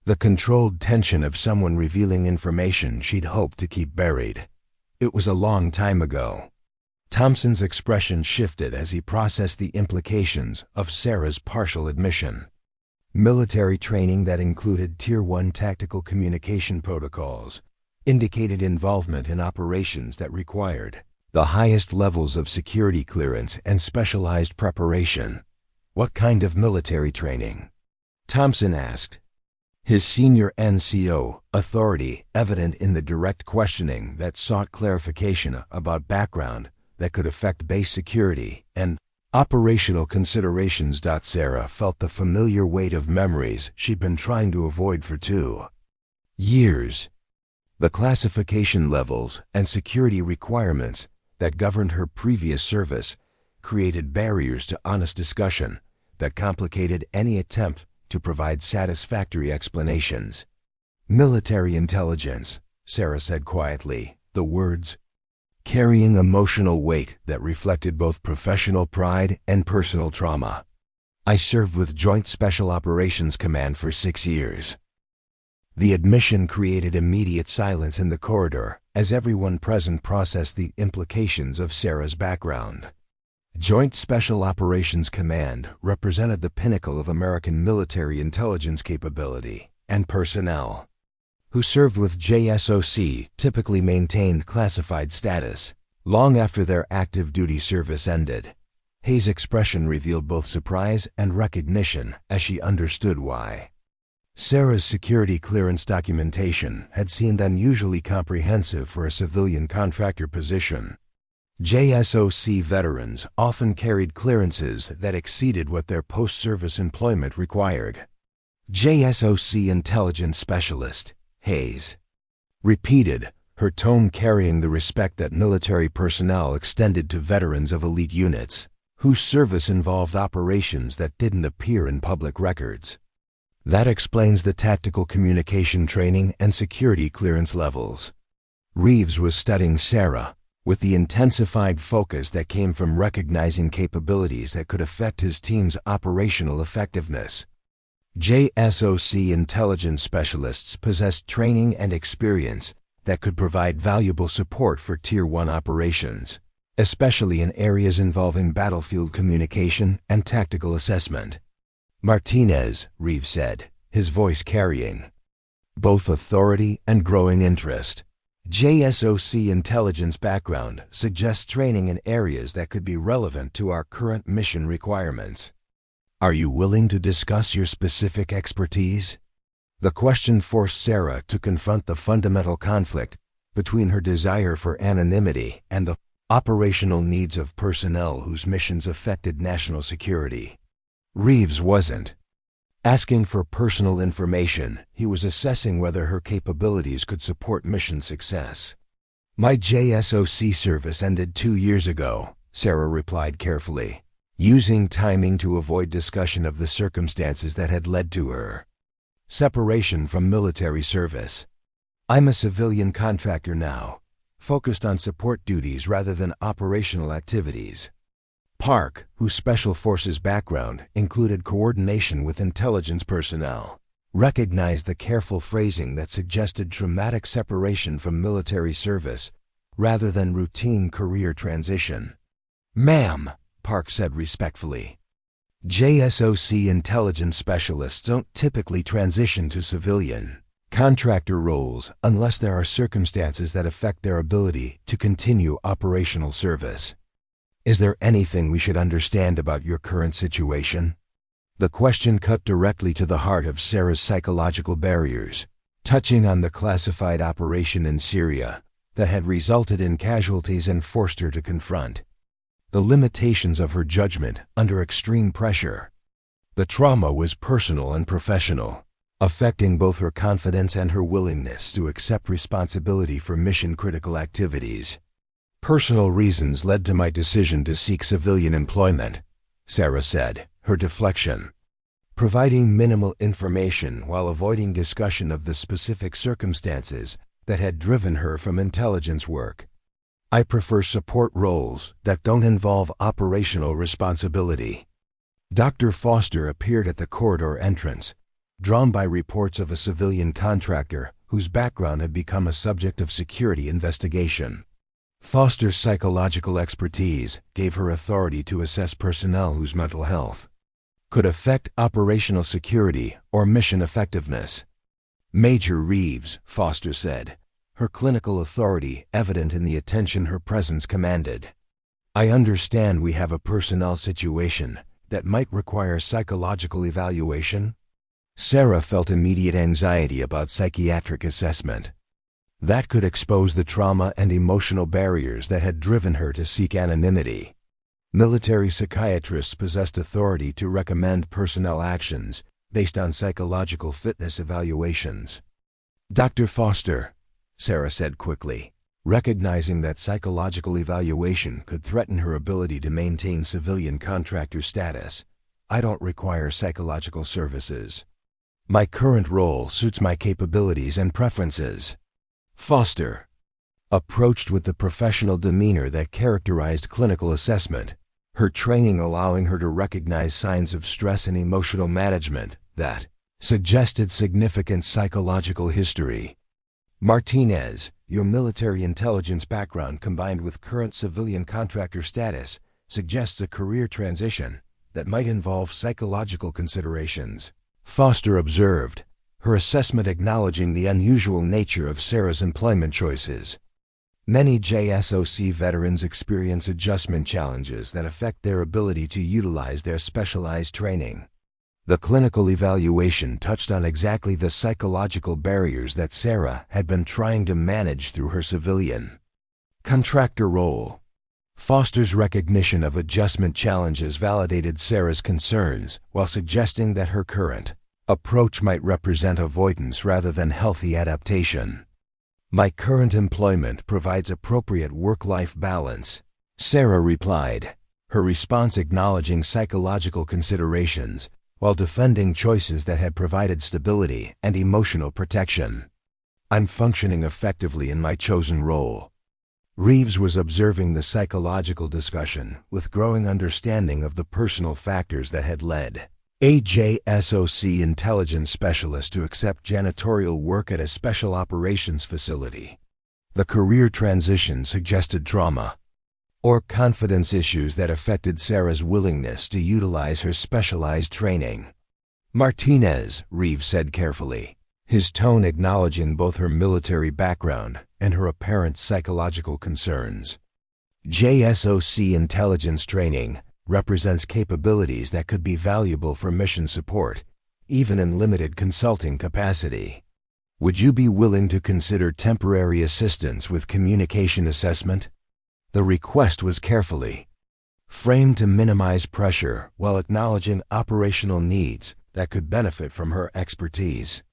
the controlled tension of someone revealing information she'd hoped to keep buried. It was a long time ago. Thompson's expression shifted as he processed the implications of Sarah's partial admission. Military training that included Tier 1 tactical communication protocols indicated involvement in operations that required the highest levels of security clearance and specialized preparation. What kind of military training? Thompson asked, his senior NCO authority evident in the direct questioning that sought clarification about background that could affect base security and operational considerations. Sarah felt the familiar weight of memories she'd been trying to avoid for 2 years. The classification levels and security requirements that governed her previous service created barriers to honest discussion that complicated any attempt to provide satisfactory explanations. Military intelligence, Sarah said quietly, the words carrying emotional weight that reflected both professional pride and personal trauma. I served with Joint Special Operations Command for 6 years. The admission created immediate silence in the corridor as everyone present processed the implications of Sarah's background. Joint Special Operations Command represented the pinnacle of American military intelligence capability, and personnel who served with JSOC typically maintained classified status long after their active duty service ended. Hayes' expression revealed both surprise and recognition as she understood why. Sarah's security clearance documentation had seemed unusually comprehensive for a civilian contractor position. JSOC veterans often carried clearances that exceeded what their post-service employment required. JSOC Intelligence Specialist, Hayes repeated, her tone carrying the respect that military personnel extended to veterans of elite units, whose service involved operations that didn't appear in public records. That explains the tactical communication training and security clearance levels. Reeves was studying Sarah with the intensified focus that came from recognizing capabilities that could affect his team's operational effectiveness. JSOC intelligence specialists possessed training and experience that could provide valuable support for Tier 1 operations, especially in areas involving battlefield communication and tactical assessment. Martinez, Reeves said, his voice carrying both authority and growing interest. JSOC intelligence background suggests training in areas that could be relevant to our current mission requirements. Are you willing to discuss your specific expertise? The question forced Sarah to confront the fundamental conflict between her desire for anonymity and the operational needs of personnel whose missions affected national security. Reeves wasn't asking for personal information. He was assessing whether her capabilities could support mission success. My JSOC service ended 2 years ago, Sarah replied carefully, using timing to avoid discussion of the circumstances that had led to her separation from military service. I'm a civilian contractor now, focused on support duties rather than operational activities. Park, whose Special Forces background included coordination with intelligence personnel, recognized the careful phrasing that suggested traumatic separation from military service rather than routine career transition. Ma'am, Park said respectfully, JSOC intelligence specialists don't typically transition to civilian contractor roles unless there are circumstances that affect their ability to continue operational service. Is there anything we should understand about your current situation? The question cut directly to the heart of Sarah's psychological barriers, touching on the classified operation in Syria that had resulted in casualties and forced her to confront the limitations of her judgment under extreme pressure. The trauma was personal and professional, affecting both her confidence and her willingness to accept responsibility for mission-critical activities. Personal reasons led to my decision to seek civilian employment, Sarah said, her deflection providing minimal information while avoiding discussion of the specific circumstances that had driven her from intelligence work. I prefer support roles that don't involve operational responsibility. Dr. Foster appeared at the corridor entrance, drawn by reports of a civilian contractor whose background had become a subject of security investigation. Foster's psychological expertise gave her authority to assess personnel whose mental health could affect operational security or mission effectiveness. Major Reeves, Foster said, her clinical authority evident in the attention her presence commanded. I understand we have a personnel situation that might require psychological evaluation. Sarah felt immediate anxiety about psychiatric assessment. That could expose the trauma and emotional barriers that had driven her to seek anonymity. Military psychiatrists possessed authority to recommend personnel actions based on psychological fitness evaluations. Dr. Foster, Sarah said quickly, recognizing that psychological evaluation could threaten her ability to maintain civilian contractor status. I don't require psychological services. My current role suits my capabilities and preferences. Foster approached with the professional demeanor that characterized clinical assessment, her training allowing her to recognize signs of stress and emotional management that suggested significant psychological history. Martinez, your military intelligence background combined with current civilian contractor status suggests a career transition that might involve psychological considerations, Foster observed, her assessment acknowledging the unusual nature of Sarah's employment choices. Many JSOC veterans experience adjustment challenges that affect their ability to utilize their specialized training. The clinical evaluation touched on exactly the psychological barriers that Sarah had been trying to manage through her civilian contractor role. Foster's recognition of adjustment challenges validated Sarah's concerns while suggesting that her current approach might represent avoidance rather than healthy adaptation. My current employment provides appropriate work-life balance, Sarah replied, her response acknowledging psychological considerations while defending choices that had provided stability and emotional protection. I'm functioning effectively in my chosen role. Reeves was observing the psychological discussion with growing understanding of the personal factors that had led a JSOC intelligence specialist to accept janitorial work at a special operations facility. The career transition suggested trauma or confidence issues that affected Sarah's willingness to utilize her specialized training. Martinez, Reeves said carefully, his tone acknowledging both her military background and her apparent psychological concerns. JSOC intelligence training represents capabilities that could be valuable for mission support, even in limited consulting capacity. Would you be willing to consider temporary assistance with communication assessment? The request was carefully framed to minimize pressure while acknowledging operational needs that could benefit from her expertise.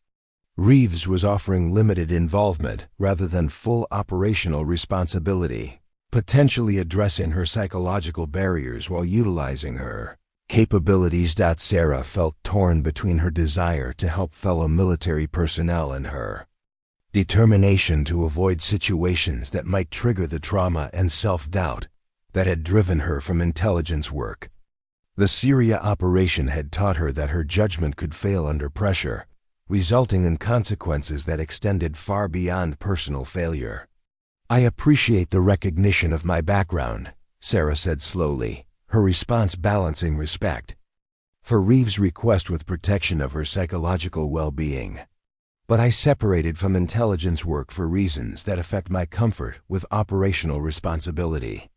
Reeves was offering limited involvement rather than full operational responsibility, potentially addressing her psychological barriers while utilizing her capabilities. Sarah felt torn between her desire to help fellow military personnel and her determination to avoid situations that might trigger the trauma and self-doubt that had driven her from intelligence work. The Syria operation had taught her that her judgment could fail under pressure, resulting in consequences that extended far beyond personal failure. I appreciate the recognition of my background, Sarah said slowly, her response balancing respect for Reeves' request with protection of her psychological well-being. But I separated from intelligence work for reasons that affect my comfort with operational responsibility.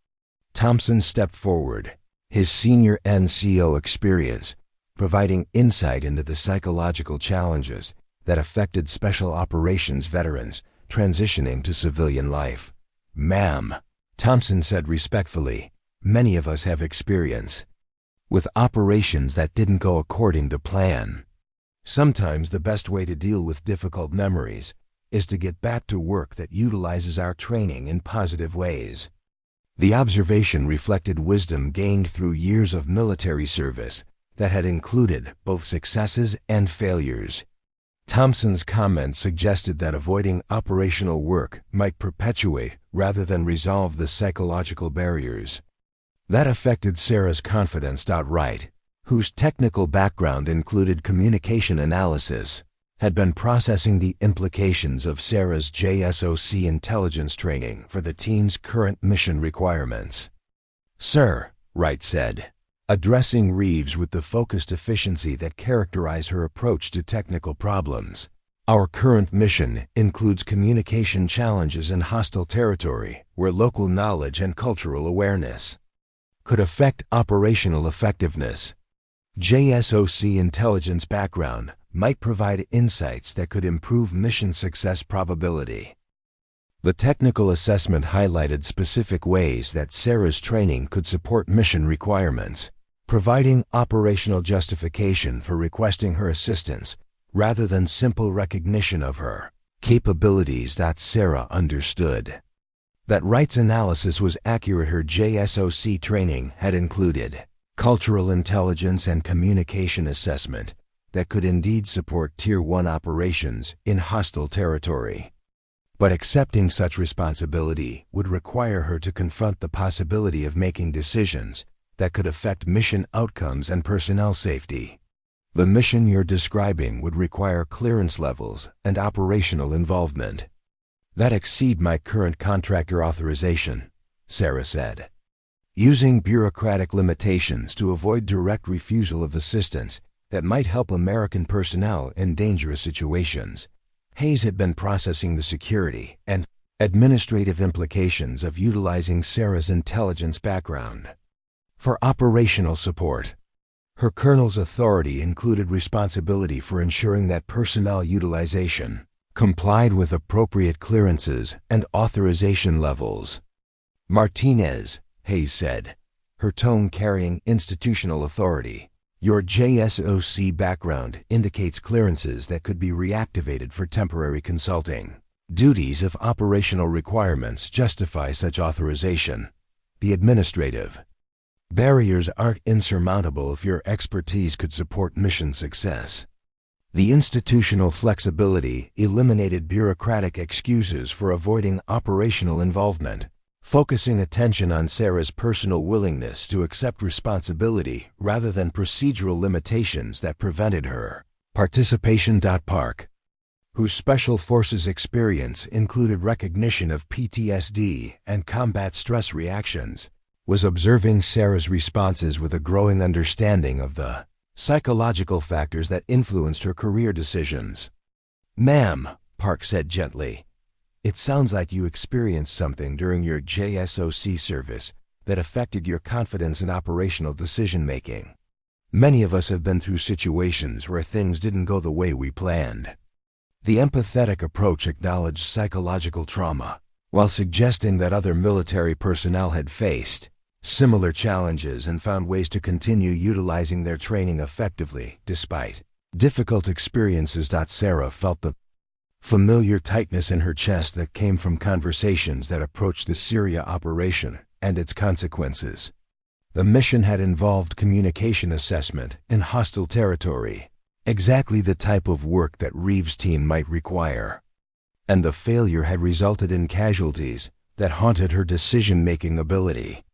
Thompson stepped forward, his senior NCO experience providing insight into the psychological challenges that affected special operations veterans transitioning to civilian life. Ma'am, Thompson said respectfully, many of us have experience with operations that didn't go according to plan. Sometimes the best way to deal with difficult memories is to get back to work that utilizes our training in positive ways. The observation reflected wisdom gained through years of military service that had included both successes and failures. Thompson's comments suggested that avoiding operational work might perpetuate rather than resolve the psychological barriers that affected Sarah's confidence. Right, whose technical background included communication analysis, had been processing the implications of Sarah's JSOC intelligence training for the team's current mission requirements. "Sir," Wright said, addressing Reeves with the focused efficiency that characterized her approach to technical problems, "our current mission includes communication challenges in hostile territory where local knowledge and cultural awareness could affect operational effectiveness. JSOC intelligence background might provide insights that could improve mission success probability." The technical assessment highlighted specific ways that Sarah's training could support mission requirements, providing operational justification for requesting her assistance rather than simple recognition of her capabilities. Sarah understood that Wright's analysis was accurate. Her JSOC training had included cultural intelligence and communication assessment that could indeed support Tier 1 operations in hostile territory. But accepting such responsibility would require her to confront the possibility of making decisions that could affect mission outcomes and personnel safety. "The mission you're describing would require clearance levels and operational involvement that exceed my current contractor authorization," Sarah said. Using bureaucratic limitations to avoid direct refusal of assistance that might help American personnel in dangerous situations, Hayes had been processing the security and administrative implications of utilizing Sarah's intelligence background for operational support. Her colonel's authority included responsibility for ensuring that personnel utilization complied with appropriate clearances and authorization levels. "Martinez," Hayes said, her tone carrying institutional authority, "your JSOC background indicates clearances that could be reactivated for temporary consulting duties if operational requirements justify such authorization. The administrative barriers aren't insurmountable if your expertise could support mission success." The institutional flexibility eliminated bureaucratic excuses for avoiding operational involvement, focusing attention on Sarah's personal willingness to accept responsibility rather than procedural limitations that prevented her participation. Park, whose Special Forces experience included recognition of PTSD and combat stress reactions, was observing Sarah's responses with a growing understanding of the psychological factors that influenced her career decisions. "Ma'am," Park said gently, "it sounds like you experienced something during your JSOC service that affected your confidence in operational decision-making. Many of us have been through situations where things didn't go the way we planned." The empathetic approach acknowledged psychological trauma, while suggesting that other military personnel had faced similar challenges and found ways to continue utilizing their training effectively despite difficult experiences. Sarah felt the familiar tightness in her chest that came from conversations that approached the Syria operation and its consequences. The mission had involved communication assessment in hostile territory, exactly the type of work that Reeves' team might require. And the failure had resulted in casualties that haunted her decision-making ability.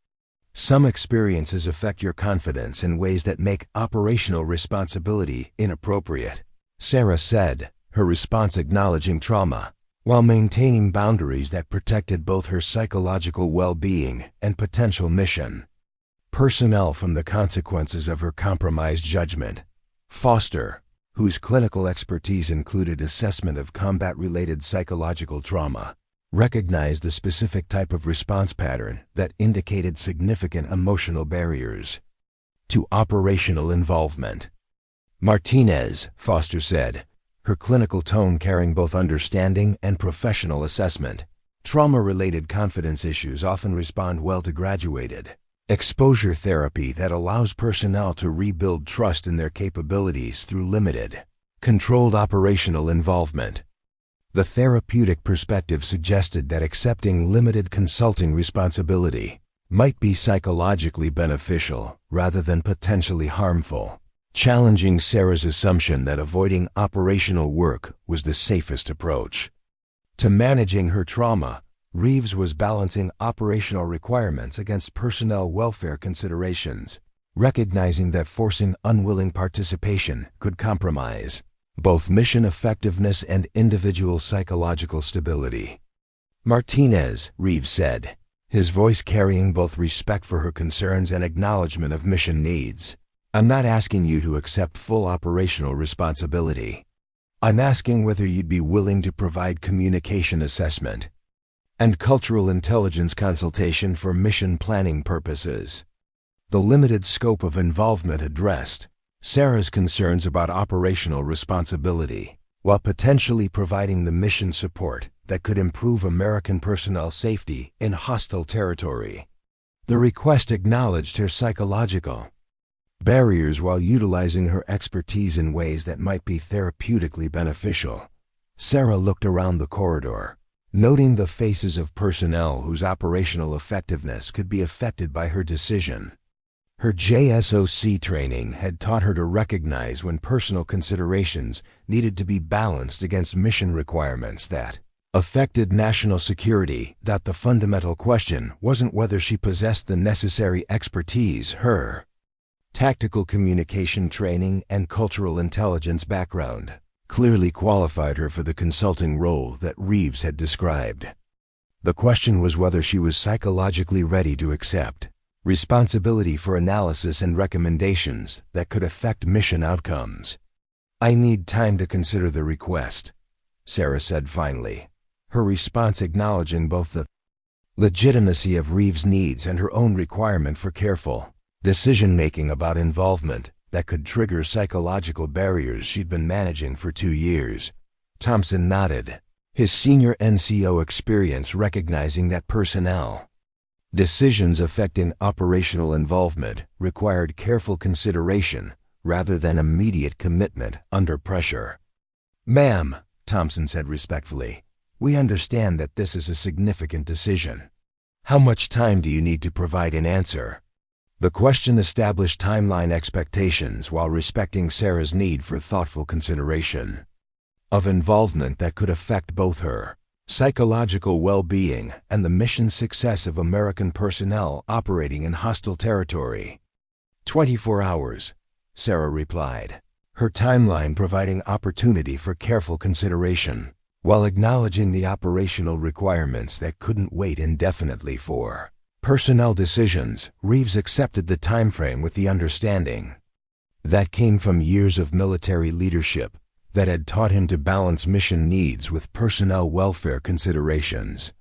"Some experiences affect your confidence in ways that make operational responsibility inappropriate," Sarah said, her response acknowledging trauma, while maintaining boundaries that protected both her psychological well-being and potential mission personnel from the consequences of her compromised judgment. Foster, whose clinical expertise included assessment of combat-related psychological trauma, recognized the specific type of response pattern that indicated significant emotional barriers to operational involvement. "Martinez," Foster said, her clinical tone carrying both understanding and professional assessment. "Trauma-related confidence issues often respond well to graduated exposure therapy that allows personnel to rebuild trust in their capabilities through limited, controlled operational involvement." The therapeutic perspective suggested that accepting limited consulting responsibility might be psychologically beneficial rather than potentially harmful, challenging Sarah's assumption that avoiding operational work was the safest approach. To managing her trauma, Reeves was balancing operational requirements against personnel welfare considerations, recognizing that forcing unwilling participation could compromise both mission effectiveness and individual psychological stability. "Martinez," Reeves said, his voice carrying both respect for her concerns and acknowledgement of mission needs, "I'm not asking you to accept full operational responsibility. I'm asking whether you'd be willing to provide communication assessment and cultural intelligence consultation for mission planning purposes." The limited scope of involvement addressed Sarah's concerns about operational responsibility, while potentially providing the mission support that could improve American personnel safety in hostile territory. The request acknowledged her psychological barriers while utilizing her expertise in ways that might be therapeutically beneficial. Sarah looked around the corridor, noting the faces of personnel whose operational effectiveness could be affected by her decision. Her JSOC training had taught her to recognize when personal considerations needed to be balanced against mission requirements that affected national security. The fundamental question wasn't whether she possessed the necessary expertise. Her tactical communication training and cultural intelligence background clearly qualified her for the consulting role that Reeves had described. The question was whether she was psychologically ready to accept responsibility for analysis and recommendations that could affect mission outcomes. "I need time to consider the request," Sarah said finally, her response acknowledging both the legitimacy of Reeves' needs and her own requirement for careful decision-making about involvement that could trigger psychological barriers she'd been managing for 2 years. Thompson nodded, his senior NCO experience recognizing that personnel decisions affecting operational involvement required careful consideration rather than immediate commitment under pressure. "Ma'am," Thompson said respectfully, "we understand that this is a significant decision. How much time do you need to provide an answer?" The question established timeline expectations while respecting Sarah's need for thoughtful consideration of involvement that could affect both her psychological well-being and the mission success of American personnel operating in hostile territory. 24 hours, Sarah replied, her timeline providing opportunity for careful consideration, while acknowledging the operational requirements that couldn't wait indefinitely for personnel decisions. Reeves accepted the timeframe with the understanding that came from years of military leadership that had taught him to balance mission needs with personnel welfare considerations.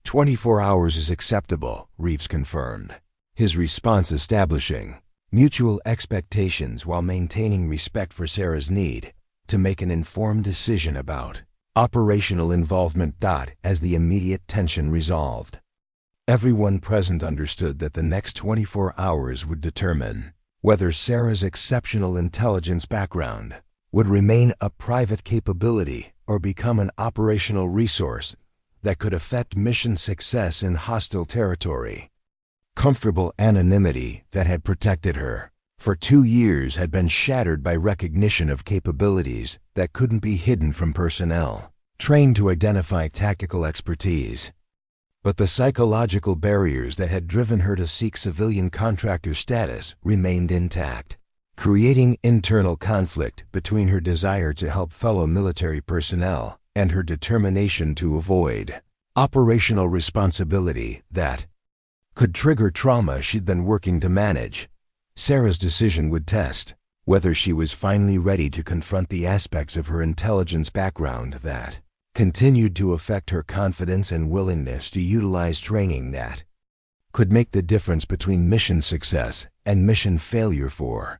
24 hours is acceptable, Reeves confirmed, his response establishing mutual expectations while maintaining respect for Sarah's need to make an informed decision about operational involvement. As the immediate tension resolved, everyone present understood that the next 24 hours would determine whether Sarah's exceptional intelligence background would remain a private capability or become an operational resource that could affect mission success in hostile territory. Comfortable anonymity that had protected her for 2 years had been shattered by recognition of capabilities that couldn't be hidden from personnel trained to identify tactical expertise. But the psychological barriers that had driven her to seek civilian contractor status remained intact, creating internal conflict between her desire to help fellow military personnel and her determination to avoid operational responsibility that could trigger trauma she'd been working to manage. Sarah's decision would test whether she was finally ready to confront the aspects of her intelligence background that continued to affect her confidence and willingness to utilize training that could make the difference between mission success and mission failure for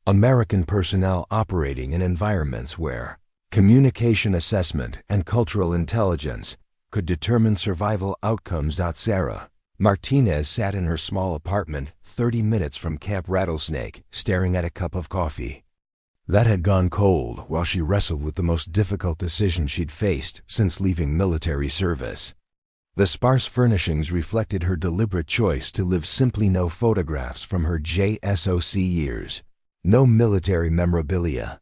American personnel operating in environments where communication assessment and cultural intelligence could determine survival outcomes. Sarah Martinez sat in her small apartment 30 minutes from Camp Rattlesnake, staring at a cup of coffee that had gone cold while she wrestled with the most difficult decision she'd faced since leaving military service. The sparse furnishings reflected her deliberate choice to live simply. No photographs from her JSOC years, no military memorabilia,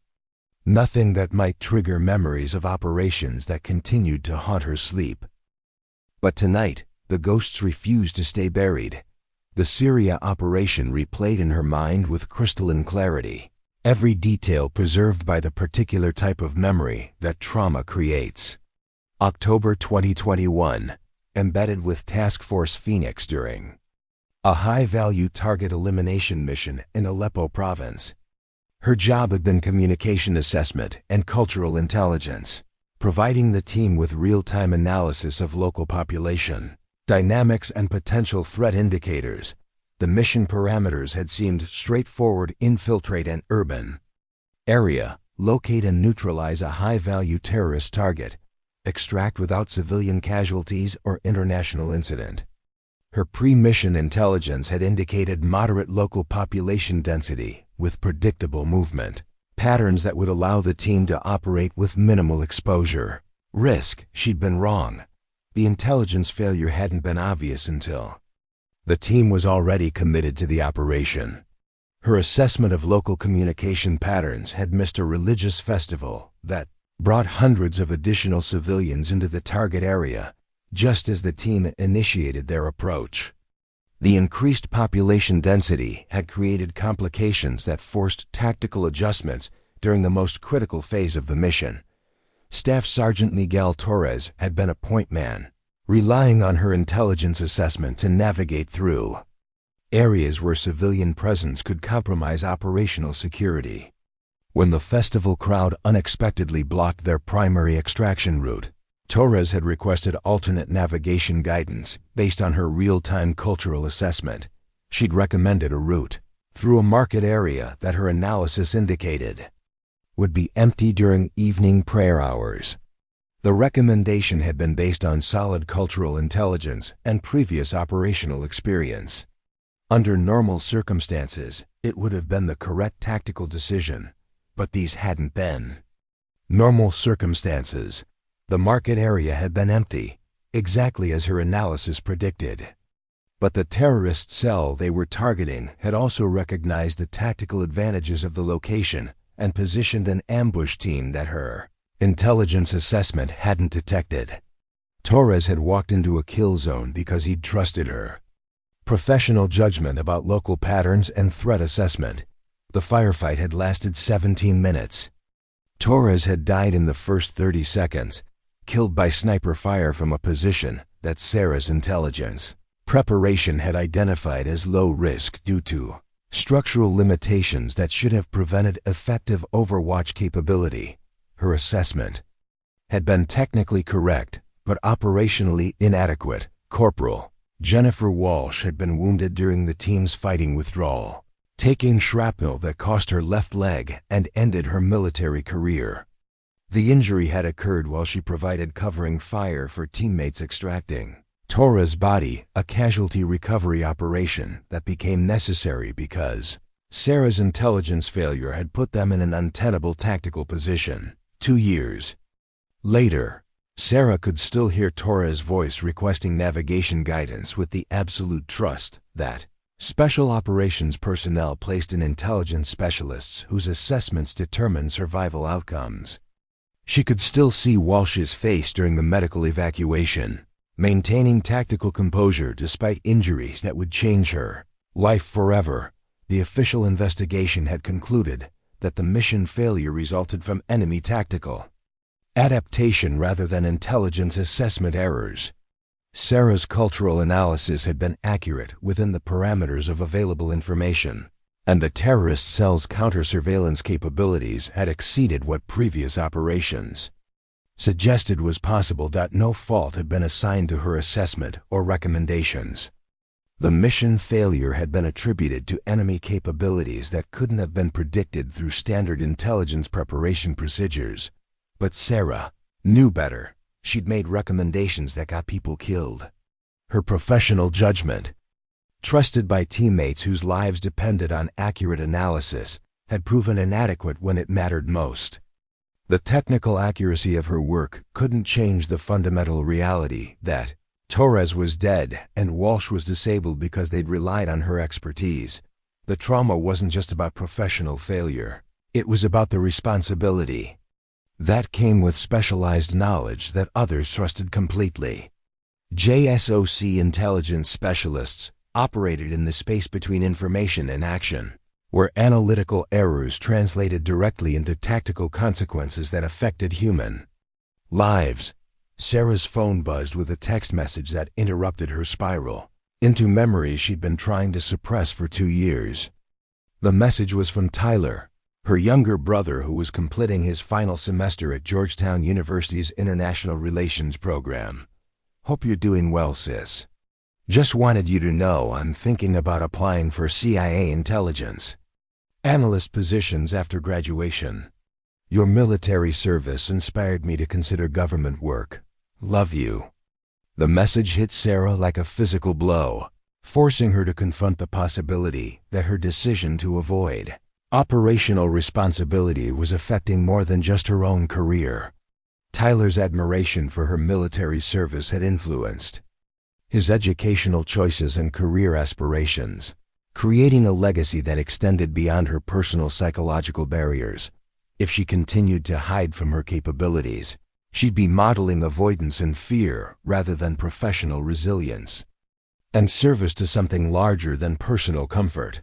nothing that might trigger memories of operations that continued to haunt her sleep. But tonight, the ghosts refused to stay buried. The Syria operation replayed in her mind with crystalline clarity, every detail preserved by the particular type of memory that trauma creates. October 2021, embedded with Task Force Phoenix during a high-value target elimination mission in Aleppo province. Her job had been communication assessment and cultural intelligence, providing the team with real-time analysis of local population, dynamics and potential threat indicators. The mission parameters had seemed straightforward: infiltrate an urban area, locate and neutralize a high-value terrorist target, extract without civilian casualties or international incident. Her pre-mission intelligence had indicated moderate local population density with predictable movement, patterns that would allow the team to operate with minimal exposure. Risk: she'd been wrong. The intelligence failure hadn't been obvious until the team was already committed to the operation. Her assessment of local communication patterns had missed a religious festival that brought hundreds of additional civilians into the target area just as the team initiated their approach. The increased population density had created complications that forced tactical adjustments during the most critical phase of the mission. Staff Sergeant Miguel Torres had been a point man, relying on her intelligence assessment to navigate through areas where civilian presence could compromise operational security. When the festival crowd unexpectedly blocked their primary extraction route, Torres had requested alternate navigation guidance based on her real-time cultural assessment. She'd recommended a route through a market area that her analysis indicated would be empty during evening prayer hours. The recommendation had been based on solid cultural intelligence and previous operational experience. Under normal circumstances, it would have been the correct tactical decision, but these hadn't been normal circumstances. The market area had been empty, exactly as her analysis predicted. But the terrorist cell they were targeting had also recognized the tactical advantages of the location and positioned an ambush team that her intelligence assessment hadn't detected. Torres had walked into a kill zone because he'd trusted her professional judgment about local patterns and threat assessment. The firefight had lasted 17 minutes. Torres had died in the first 30 seconds, killed by sniper fire from a position that Sarah's intelligence preparation had identified as low risk due to structural limitations that should have prevented effective overwatch capability. Her assessment had been technically correct, but operationally inadequate. Corporal Jennifer Walsh had been wounded during the team's fighting withdrawal, taking shrapnel that cost her left leg and ended her military career. The injury had occurred while she provided covering fire for teammates extracting Torres' body, a casualty recovery operation that became necessary because Sarah's intelligence failure had put them in an untenable tactical position. 2 years later, Sarah could still hear Torres' voice requesting navigation guidance with the absolute trust that special operations personnel placed in intelligence specialists whose assessments determined survival outcomes. She could still see Walsh's face during the medical evacuation, maintaining tactical composure despite injuries that would change her life forever. The official investigation had concluded that the mission failure resulted from enemy tactical adaptation rather than intelligence assessment errors. Sarah's cultural analysis had been accurate within the parameters of available information, and the terrorist cell's counter-surveillance capabilities had exceeded what previous operations suggested was possible. No fault had been assigned to her assessment or recommendations. The mission failure had been attributed to enemy capabilities that couldn't have been predicted through standard intelligence preparation procedures. But Sarah knew better. She'd made recommendations that got people killed. Her professional judgment, trusted by teammates whose lives depended on accurate analysis, had proven inadequate when it mattered most. The technical accuracy of her work couldn't change the fundamental reality that Torres was dead and Walsh was disabled because they'd relied on her expertise. The trauma wasn't just about professional failure. It was about the responsibility that came with specialized knowledge that others trusted completely. JSOC intelligence specialists operated in the space between information and action, where analytical errors translated directly into tactical consequences that affected human lives. Sarah's phone buzzed with a text message that interrupted her spiral into memories she'd been trying to suppress for 2 years. The message was from Tyler, her younger brother who was completing his final semester at Georgetown University's International Relations program. "Hope you're doing well, sis. Just wanted you to know I'm thinking about applying for CIA intelligence analyst positions after graduation. Your military service inspired me to consider government work. Love you." The message hit Sarah like a physical blow, forcing her to confront the possibility that her decision to avoid operational responsibility was affecting more than just her own career. Tyler's admiration for her military service had influenced his educational choices and career aspirations, creating a legacy that extended beyond her personal psychological barriers. If she continued to hide from her capabilities, she'd be modeling avoidance and fear rather than professional resilience and service to something larger than personal comfort.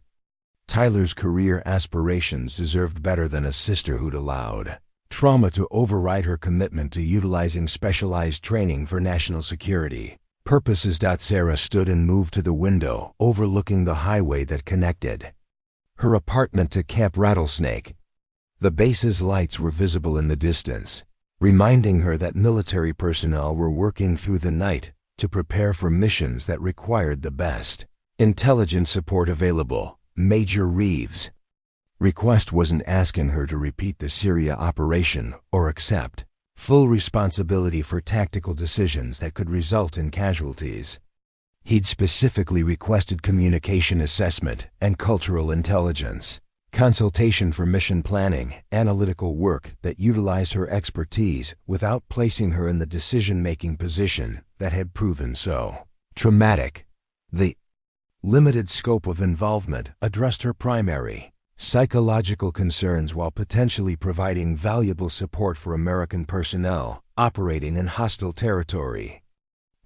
Tyler's career aspirations deserved better than a sisterhood allowed trauma to override her commitment to utilizing specialized training for national security purposes. Sarah stood and moved to the window overlooking the highway that connected her apartment to Camp Rattlesnake. The base's lights were visible in the distance, reminding her that military personnel were working through the night to prepare for missions that required the best intelligence support available. Major Reeves' request wasn't asking her to repeat the Syria operation or accept full responsibility for tactical decisions that could result in casualties. He'd specifically requested communication assessment and cultural intelligence consultation for mission planning, analytical work that utilized her expertise without placing her in the decision-making position that had proven so traumatic. The limited scope of involvement addressed her primary psychological concerns while potentially providing valuable support for American personnel operating in hostile territory.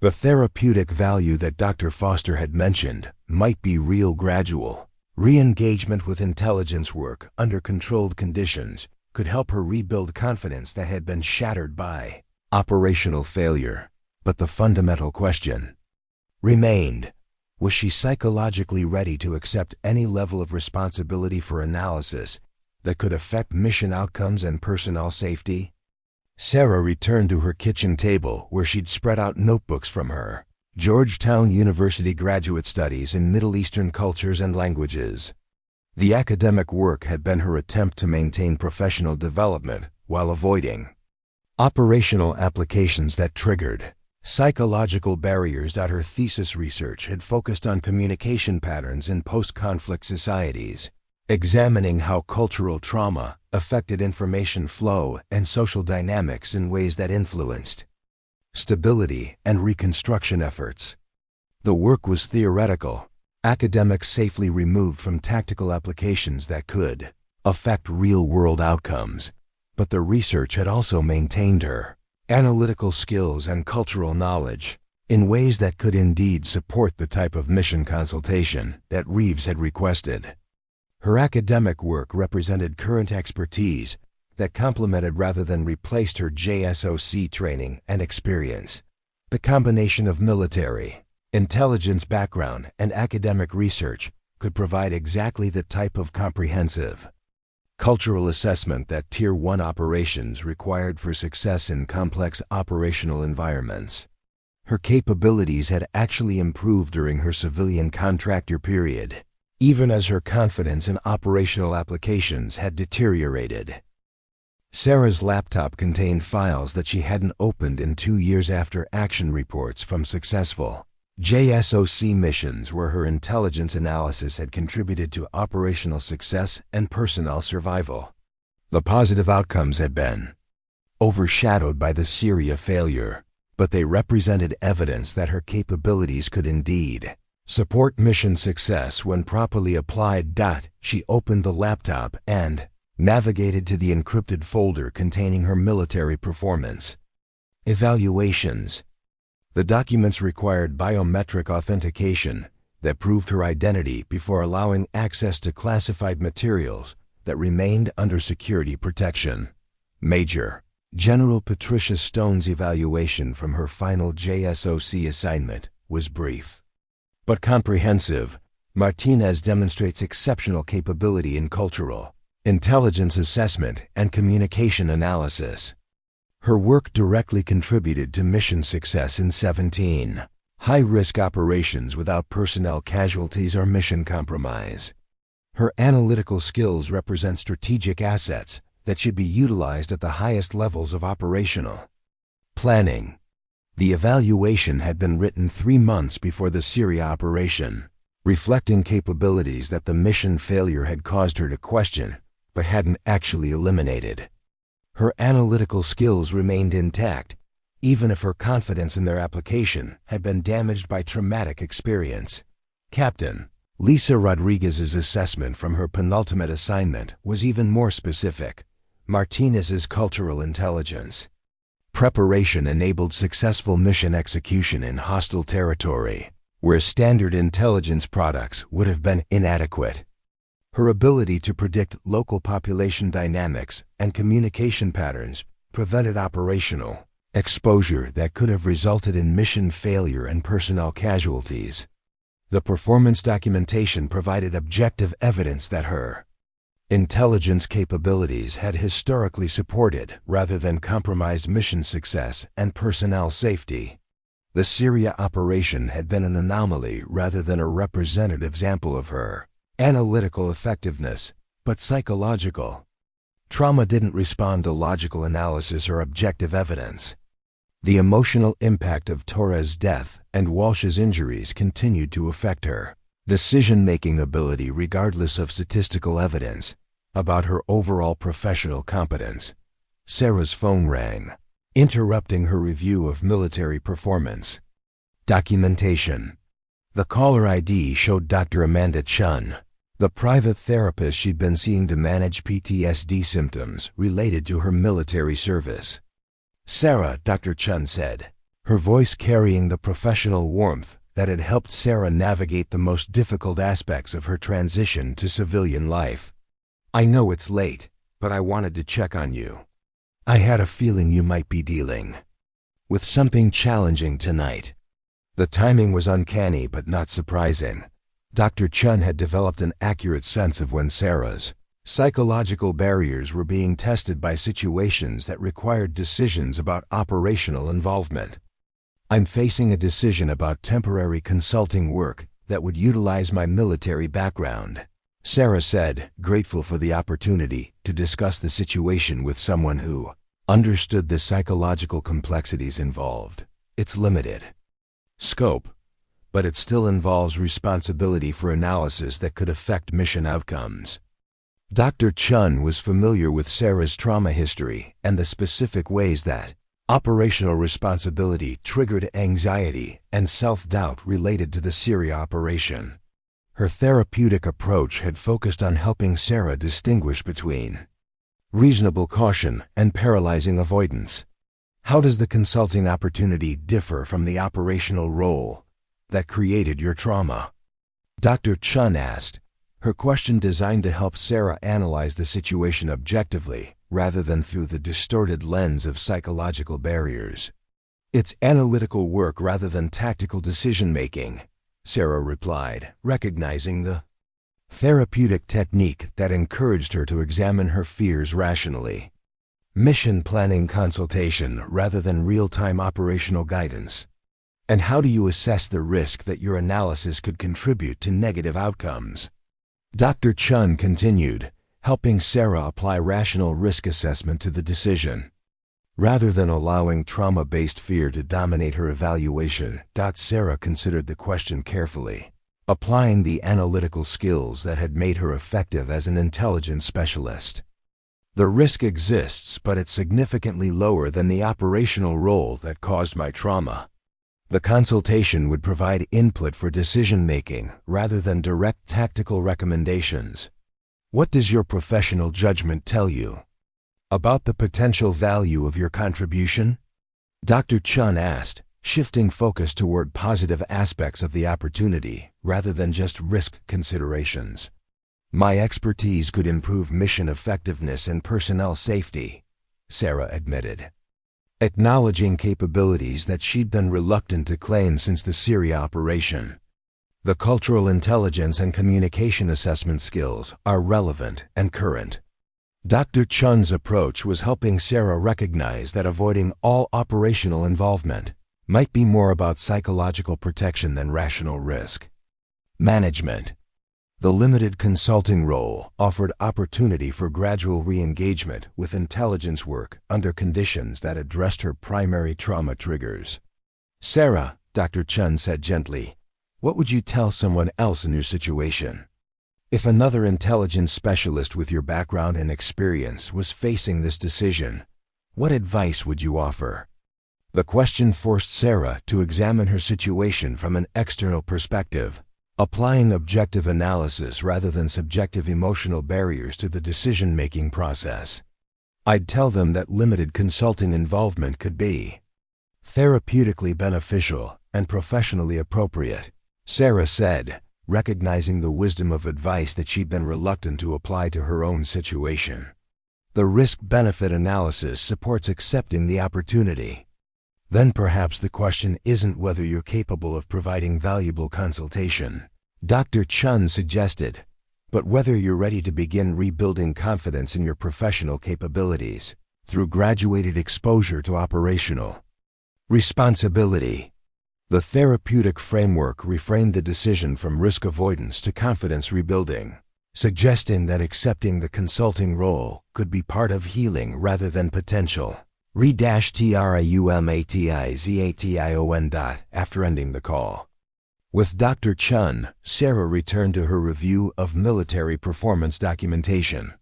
The therapeutic value that Dr. Foster had mentioned might be real. Gradual re-engagement with intelligence work under controlled conditions could help her rebuild confidence that had been shattered by operational failure. But the fundamental question remained: was she psychologically ready to accept any level of responsibility for analysis that could affect mission outcomes and personnel safety? Sarah returned to her kitchen table where she'd spread out notebooks from her Georgetown University Graduate Studies in Middle Eastern Cultures and Languages. The academic work had been her attempt to maintain professional development while avoiding operational applications that triggered psychological barriers. Her thesis research had focused on communication patterns in post-conflict societies, examining how cultural trauma affected information flow and social dynamics in ways that influenced stability and reconstruction efforts. The work was theoretical, academics safely removed from tactical applications that could affect real-world outcomes, but the research had also maintained her analytical skills and cultural knowledge in ways that could indeed support the type of mission consultation that Reeves had requested. Her academic work represented current expertise that complemented rather than replaced her JSOC training and experience. The combination of military, intelligence background, and academic research could provide exactly the type of comprehensive cultural assessment that Tier 1 operations required for success in complex operational environments. Her capabilities had actually improved during her civilian contractor period, even as her confidence in operational applications had deteriorated. Sarah's laptop contained files that she hadn't opened in 2 years after action reports from successful JSOC missions where her intelligence analysis had contributed to operational success and personnel survival. The positive outcomes had been overshadowed by the Syria failure, but they represented evidence that her capabilities could indeed support mission success when properly applied. She opened the laptop and navigated to the encrypted folder containing her military performance evaluations. The documents required biometric authentication, that proved her identity before allowing access to classified materials that remained under security protection. Major General Patricia Stone's evaluation from her final JSOC assignment was brief but comprehensive. Martinez demonstrates exceptional capability in cultural intelligence assessment and communication analysis. Her work directly contributed to mission success in 17 high-risk operations without personnel casualties or mission compromise. Her analytical skills represent strategic assets that should be utilized at the highest levels of operational planning. The evaluation had been written 3 months before the Syria operation, reflecting capabilities that the mission failure had caused her to question, but hadn't actually eliminated. Her analytical skills remained intact, even if her confidence in their application had been damaged by traumatic experience. Captain Lisa Rodriguez's assessment from her penultimate assignment was even more specific. Martinez's cultural intelligence preparation enabled successful mission execution in hostile territory, where standard intelligence products would have been inadequate. Her ability to predict local population dynamics and communication patterns prevented operational exposure that could have resulted in mission failure and personnel casualties. The performance documentation provided objective evidence that her intelligence capabilities had historically supported rather than compromised mission success and personnel safety. The Syria operation had been an anomaly rather than a representative example of her analytical effectiveness, but psychological trauma didn't respond to logical analysis or objective evidence. The emotional impact of Torres' death and Walsh's injuries continued to affect her decision-making ability regardless of statistical evidence about her overall professional competence. Sarah's phone rang, interrupting her review of military performance documentation. The caller ID showed Dr. Amanda Chun, the private therapist she'd been seeing to manage PTSD symptoms related to her military service. "Sarah," Dr. Chun said, her voice carrying the professional warmth that had helped Sarah navigate the most difficult aspects of her transition to civilian life. "I know it's late, but I wanted to check on you. I had a feeling you might be dealing with something challenging tonight." The timing was uncanny but not surprising. Dr. Chun had developed an accurate sense of when Sarah's psychological barriers were being tested by situations that required decisions about operational involvement. "I'm facing a decision about temporary consulting work that would utilize my military background," Sarah said, grateful for the opportunity to discuss the situation with someone who understood the psychological complexities involved. "It's limited scope, but it still involves responsibility for analysis that could affect mission outcomes." Dr. Chun was familiar with Sarah's trauma history and the specific ways that operational responsibility triggered anxiety and self-doubt related to the Syria operation. Her therapeutic approach had focused on helping Sarah distinguish between reasonable caution and paralyzing avoidance. "How does the consulting opportunity differ from the operational role that created your trauma?" Dr. Chun asked, her question designed to help Sarah analyze the situation objectively rather than through the distorted lens of psychological barriers. "It's analytical work rather than tactical decision-making," Sarah replied, recognizing the therapeutic technique that encouraged her to examine her fears rationally. "Mission planning consultation rather than real-time operational guidance. And how do you assess the risk that your analysis could contribute to negative outcomes?" Dr. Chun continued, helping Sarah apply rational risk assessment to the decision. Rather than allowing trauma-based fear to dominate her evaluation, Sarah considered the question carefully, applying the analytical skills that had made her effective as an intelligence specialist. "The risk exists, but it's significantly lower than the operational role that caused my trauma." The consultation would provide input for decision-making rather than direct tactical recommendations. "What does your professional judgment tell you about the potential value of your contribution?" Dr. Chun asked, shifting focus toward positive aspects of the opportunity rather than just risk considerations. My expertise could improve mission effectiveness and personnel safety, Sarah admitted, acknowledging capabilities that she'd been reluctant to claim since the Syria operation. The cultural intelligence and communication assessment skills are relevant and current. Dr. Chun's approach was helping Sarah recognize that avoiding all operational involvement might be more about psychological protection than rational risk. Management. The limited consulting role offered opportunity for gradual re-engagement with intelligence work under conditions that addressed her primary trauma triggers. Sarah, Dr. Chun said gently, what would you tell someone else in your situation? If another intelligence specialist with your background and experience was facing this decision, what advice would you offer? The question forced Sarah to examine her situation from an external perspective, applying objective analysis rather than subjective emotional barriers to the decision-making process. I'd tell them that limited consulting involvement could be therapeutically beneficial and professionally appropriate, Sarah said, recognizing the wisdom of advice that she'd been reluctant to apply to her own situation. The risk-benefit analysis supports accepting the opportunity. Then perhaps the question isn't whether you're capable of providing valuable consultation, Dr. Chun suggested, but whether you're ready to begin rebuilding confidence in your professional capabilities through graduated exposure to operational responsibility. The therapeutic framework reframed the decision from risk avoidance to confidence rebuilding, suggesting that accepting the consulting role could be part of healing rather than potential. Triumatisation. After ending the call with Dr. Chun, Sarah returned to her review of military performance documentation,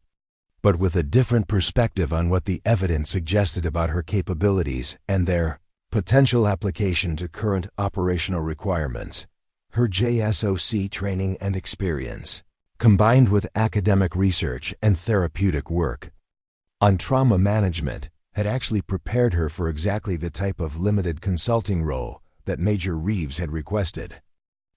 but with a different perspective on what the evidence suggested about her capabilities and their potential application to current operational requirements. Her JSOC training and experience, combined with academic research and therapeutic work on trauma management, had actually prepared her for exactly the type of limited consulting role that Major Reeves had requested.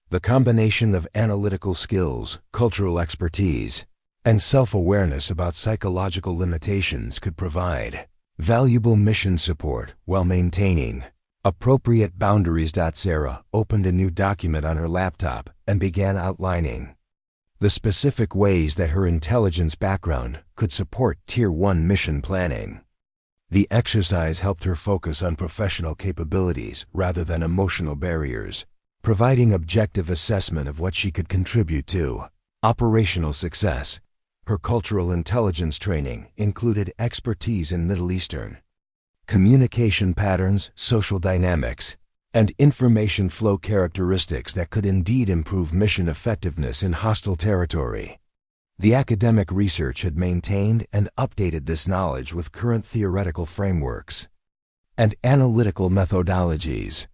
The combination of analytical skills, cultural expertise, and self-awareness about psychological limitations could provide valuable mission support while maintaining appropriate boundaries. Sarah opened a new document on her laptop and began outlining the specific ways that her intelligence background could support Tier 1 mission planning. The exercise helped her focus on professional capabilities rather than emotional barriers, providing objective assessment of what she could contribute to operational success. Her cultural intelligence training included expertise in Middle Eastern communication patterns, social dynamics, and information flow characteristics that could indeed improve mission effectiveness in hostile territory. The academic research had maintained and updated this knowledge with current theoretical frameworks and analytical methodologies.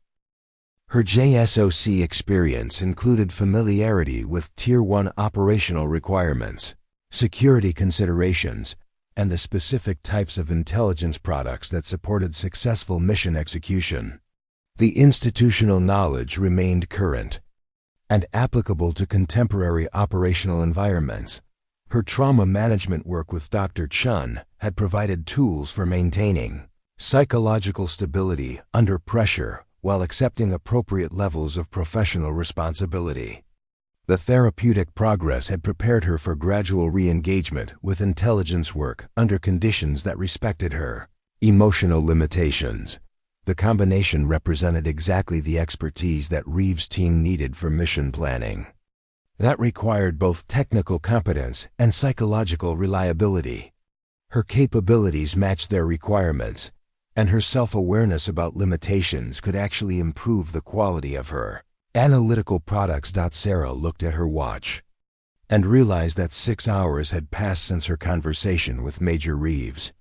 Her JSOC experience included familiarity with Tier 1 operational requirements, security considerations, and the specific types of intelligence products that supported successful mission execution. The institutional knowledge remained current and applicable to contemporary operational environments. Her trauma management work with Dr. Chun had provided tools for maintaining psychological stability under pressure while accepting appropriate levels of professional responsibility. The therapeutic progress had prepared her for gradual re-engagement with intelligence work under conditions that respected her emotional limitations. The combination represented exactly the expertise that Reeves' team needed for mission planning. That required both technical competence and psychological reliability. Her capabilities matched their requirements, and her self-awareness about limitations could actually improve the quality of her analytical products. Sarah looked at her watch and realized that 6 hours had passed since her conversation with Major Reeves.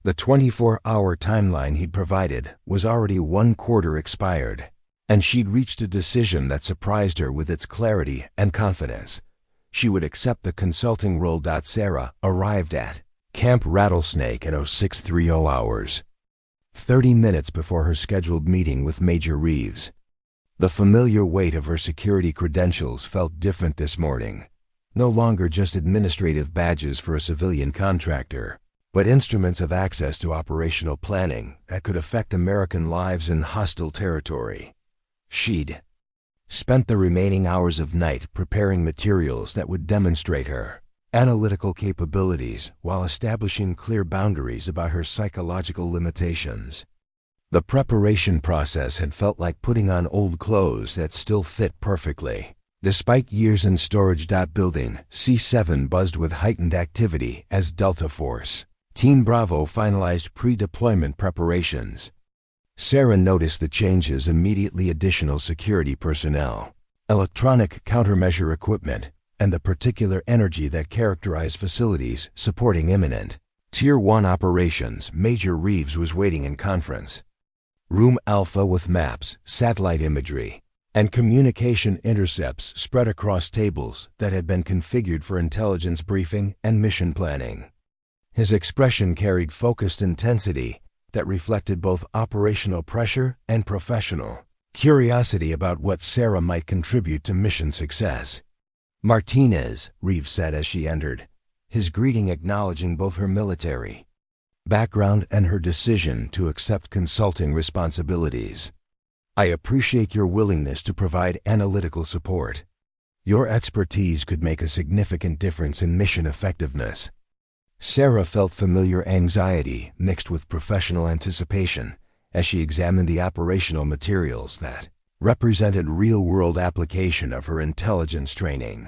The 24-hour timeline he'd provided was already 1/4 expired, and she'd reached a decision that surprised her with its clarity and confidence. She would accept the consulting role. Sarah arrived at Camp Rattlesnake at 0630 hours. 30 minutes before her scheduled meeting with Major Reeves. The familiar weight of her security credentials felt different this morning. No longer just administrative badges for a civilian contractor, but instruments of access to operational planning that could affect American lives in hostile territory. She'd spent the remaining hours of night preparing materials that would demonstrate her analytical capabilities while establishing clear boundaries about her psychological limitations. The preparation process had felt like putting on old clothes that still fit perfectly. Despite years in storage. Building C7 buzzed with heightened activity as Delta Force Team Bravo finalized pre-deployment preparations. Sarah noticed the changes immediately: additional security personnel, electronic countermeasure equipment, and the particular energy that characterized facilities supporting imminent Tier 1 operations. Major Reeves was waiting in conference Room Alpha with maps, satellite imagery, and communication intercepts spread across tables that had been configured for intelligence briefing and mission planning. His expression carried focused intensity that reflected both operational pressure and professional curiosity about what Sarah might contribute to mission success. "Martinez," Reeves said as she entered, his greeting acknowledging both her military background and her decision to accept consulting responsibilities. "I appreciate your willingness to provide analytical support. Your expertise could make a significant difference in mission effectiveness." Sarah felt familiar anxiety mixed with professional anticipation as she examined the operational materials that represented real-world application of her intelligence training.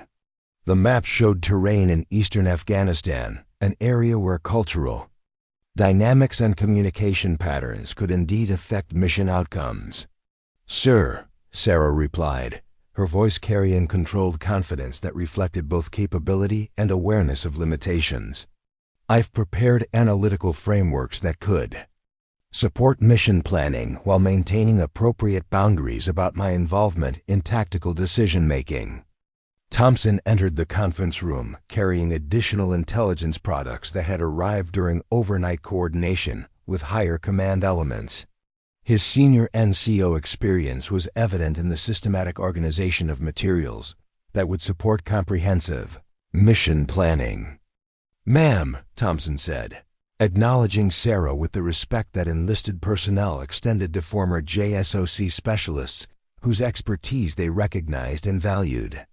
The map showed terrain in eastern Afghanistan, an area where cultural dynamics and communication patterns could indeed affect mission outcomes. "Sir," Sarah replied, her voice carrying controlled confidence that reflected both capability and awareness of limitations. "I've prepared analytical frameworks that could support mission planning while maintaining appropriate boundaries about my involvement in tactical decision-making." Thompson entered the conference room carrying additional intelligence products that had arrived during overnight coordination with higher command elements. His senior NCO experience was evident in the systematic organization of materials that would support comprehensive mission planning. "Ma'am," Thompson said, acknowledging Sarah with the respect that enlisted personnel extended to former JSOC specialists whose expertise they recognized and valued.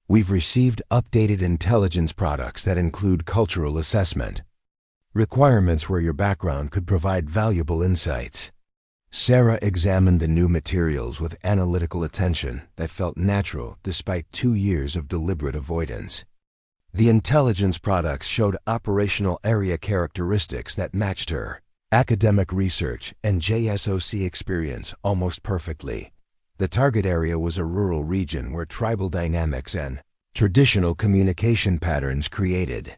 "We've received updated intelligence products that include cultural assessment requirements where your background could provide valuable insights." Sarah examined the new materials with analytical attention that felt natural despite 2 years of deliberate avoidance. The intelligence products showed operational area characteristics that matched her academic research and JSOC experience almost perfectly. The target area was a rural region where tribal dynamics and traditional communication patterns created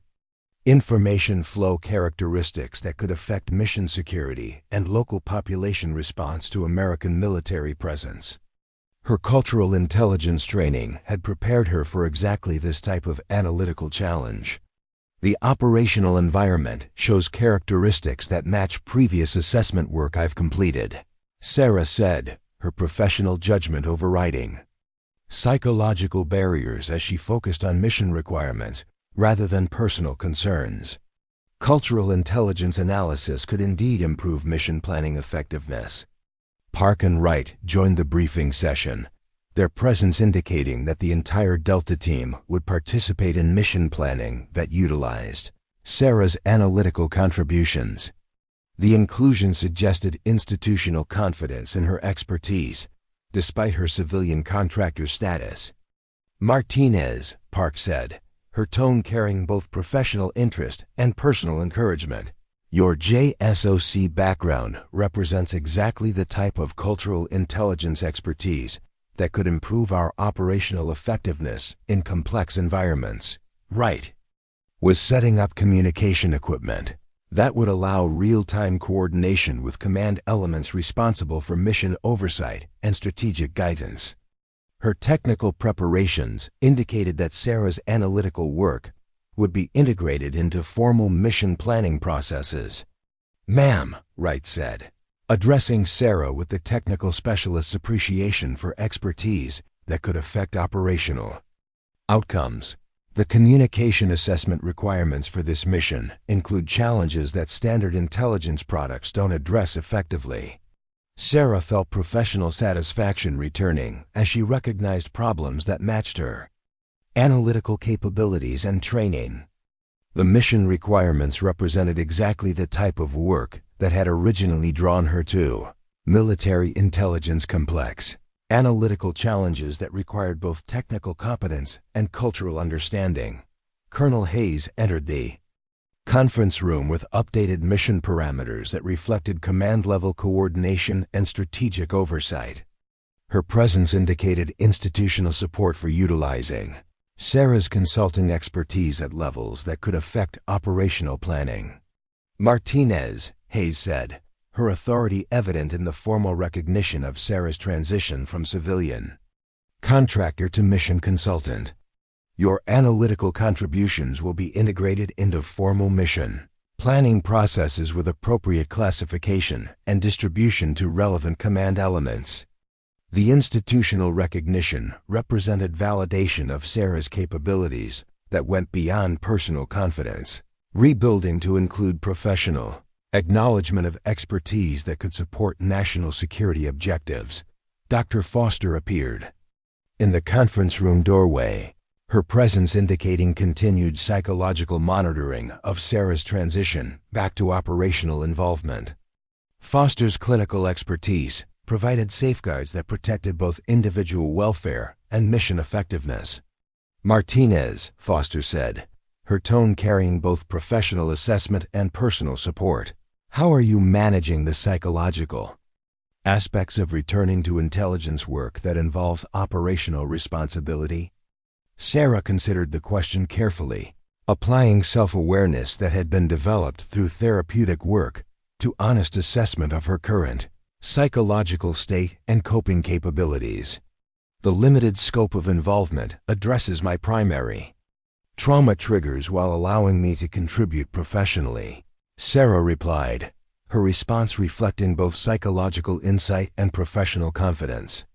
information flow characteristics that could affect mission security and local population response to American military presence. Her cultural intelligence training had prepared her for exactly this type of analytical challenge. "The operational environment shows characteristics that match previous assessment work I've completed," Sarah said, her professional judgment overriding psychological barriers as she focused on mission requirements rather than personal concerns. Cultural intelligence analysis could indeed improve mission planning effectiveness. Park and Wright joined the briefing session, their presence indicating that the entire Delta team would participate in mission planning that utilized Sarah's analytical contributions. The inclusion suggested institutional confidence in her expertise, despite her civilian contractor status. "Martinez," Park said, her tone carrying both professional interest and personal encouragement, "your JSOC background represents exactly the type of cultural intelligence expertise that could improve our operational effectiveness in complex environments." Wright was setting up communication equipment that would allow real-time coordination with command elements responsible for mission oversight and strategic guidance. Her technical preparations indicated that Sarah's analytical work would be integrated into formal mission planning processes. "Ma'am," Wright said, addressing Sarah with the technical specialist's appreciation for expertise that could affect operational outcomes. The communication assessment requirements for this mission include challenges that standard intelligence products don't address effectively. Sarah felt professional satisfaction returning as she recognized problems that matched her analytical capabilities and training. The mission requirements represented exactly the type of work that had originally drawn her to military intelligence complex analytical challenges that required both technical competence and cultural understanding. Colonel Hayes entered the conference room with updated mission parameters that reflected command-level coordination and strategic oversight. Her presence indicated institutional support for utilizing Sarah's consulting expertise at levels that could affect operational planning. Martinez, Hayes said, her authority evident in the formal recognition of Sarah's transition from civilian contractor to mission consultant. Your analytical contributions will be integrated into formal mission planning processes with appropriate classification and distribution to relevant command elements. The institutional recognition represented validation of Sarah's capabilities that went beyond personal confidence, rebuilding to include professional acknowledgement of expertise that could support national security objectives. Dr. Foster appeared in the conference room doorway, her presence indicating continued psychological monitoring of Sarah's transition back to operational involvement. Foster's clinical expertise provided safeguards that protected both individual welfare and mission effectiveness. Martinez, Foster said, her tone carrying both professional assessment and personal support. How are you managing the psychological aspects of returning to intelligence work that involves operational responsibility? Sarah considered the question carefully, applying self-awareness that had been developed through therapeutic work to honest assessment of her current psychological state and coping capabilities. The limited scope of involvement addresses my primary trauma triggers while allowing me to contribute professionally, Sarah replied, her response reflecting both psychological insight and professional confidence.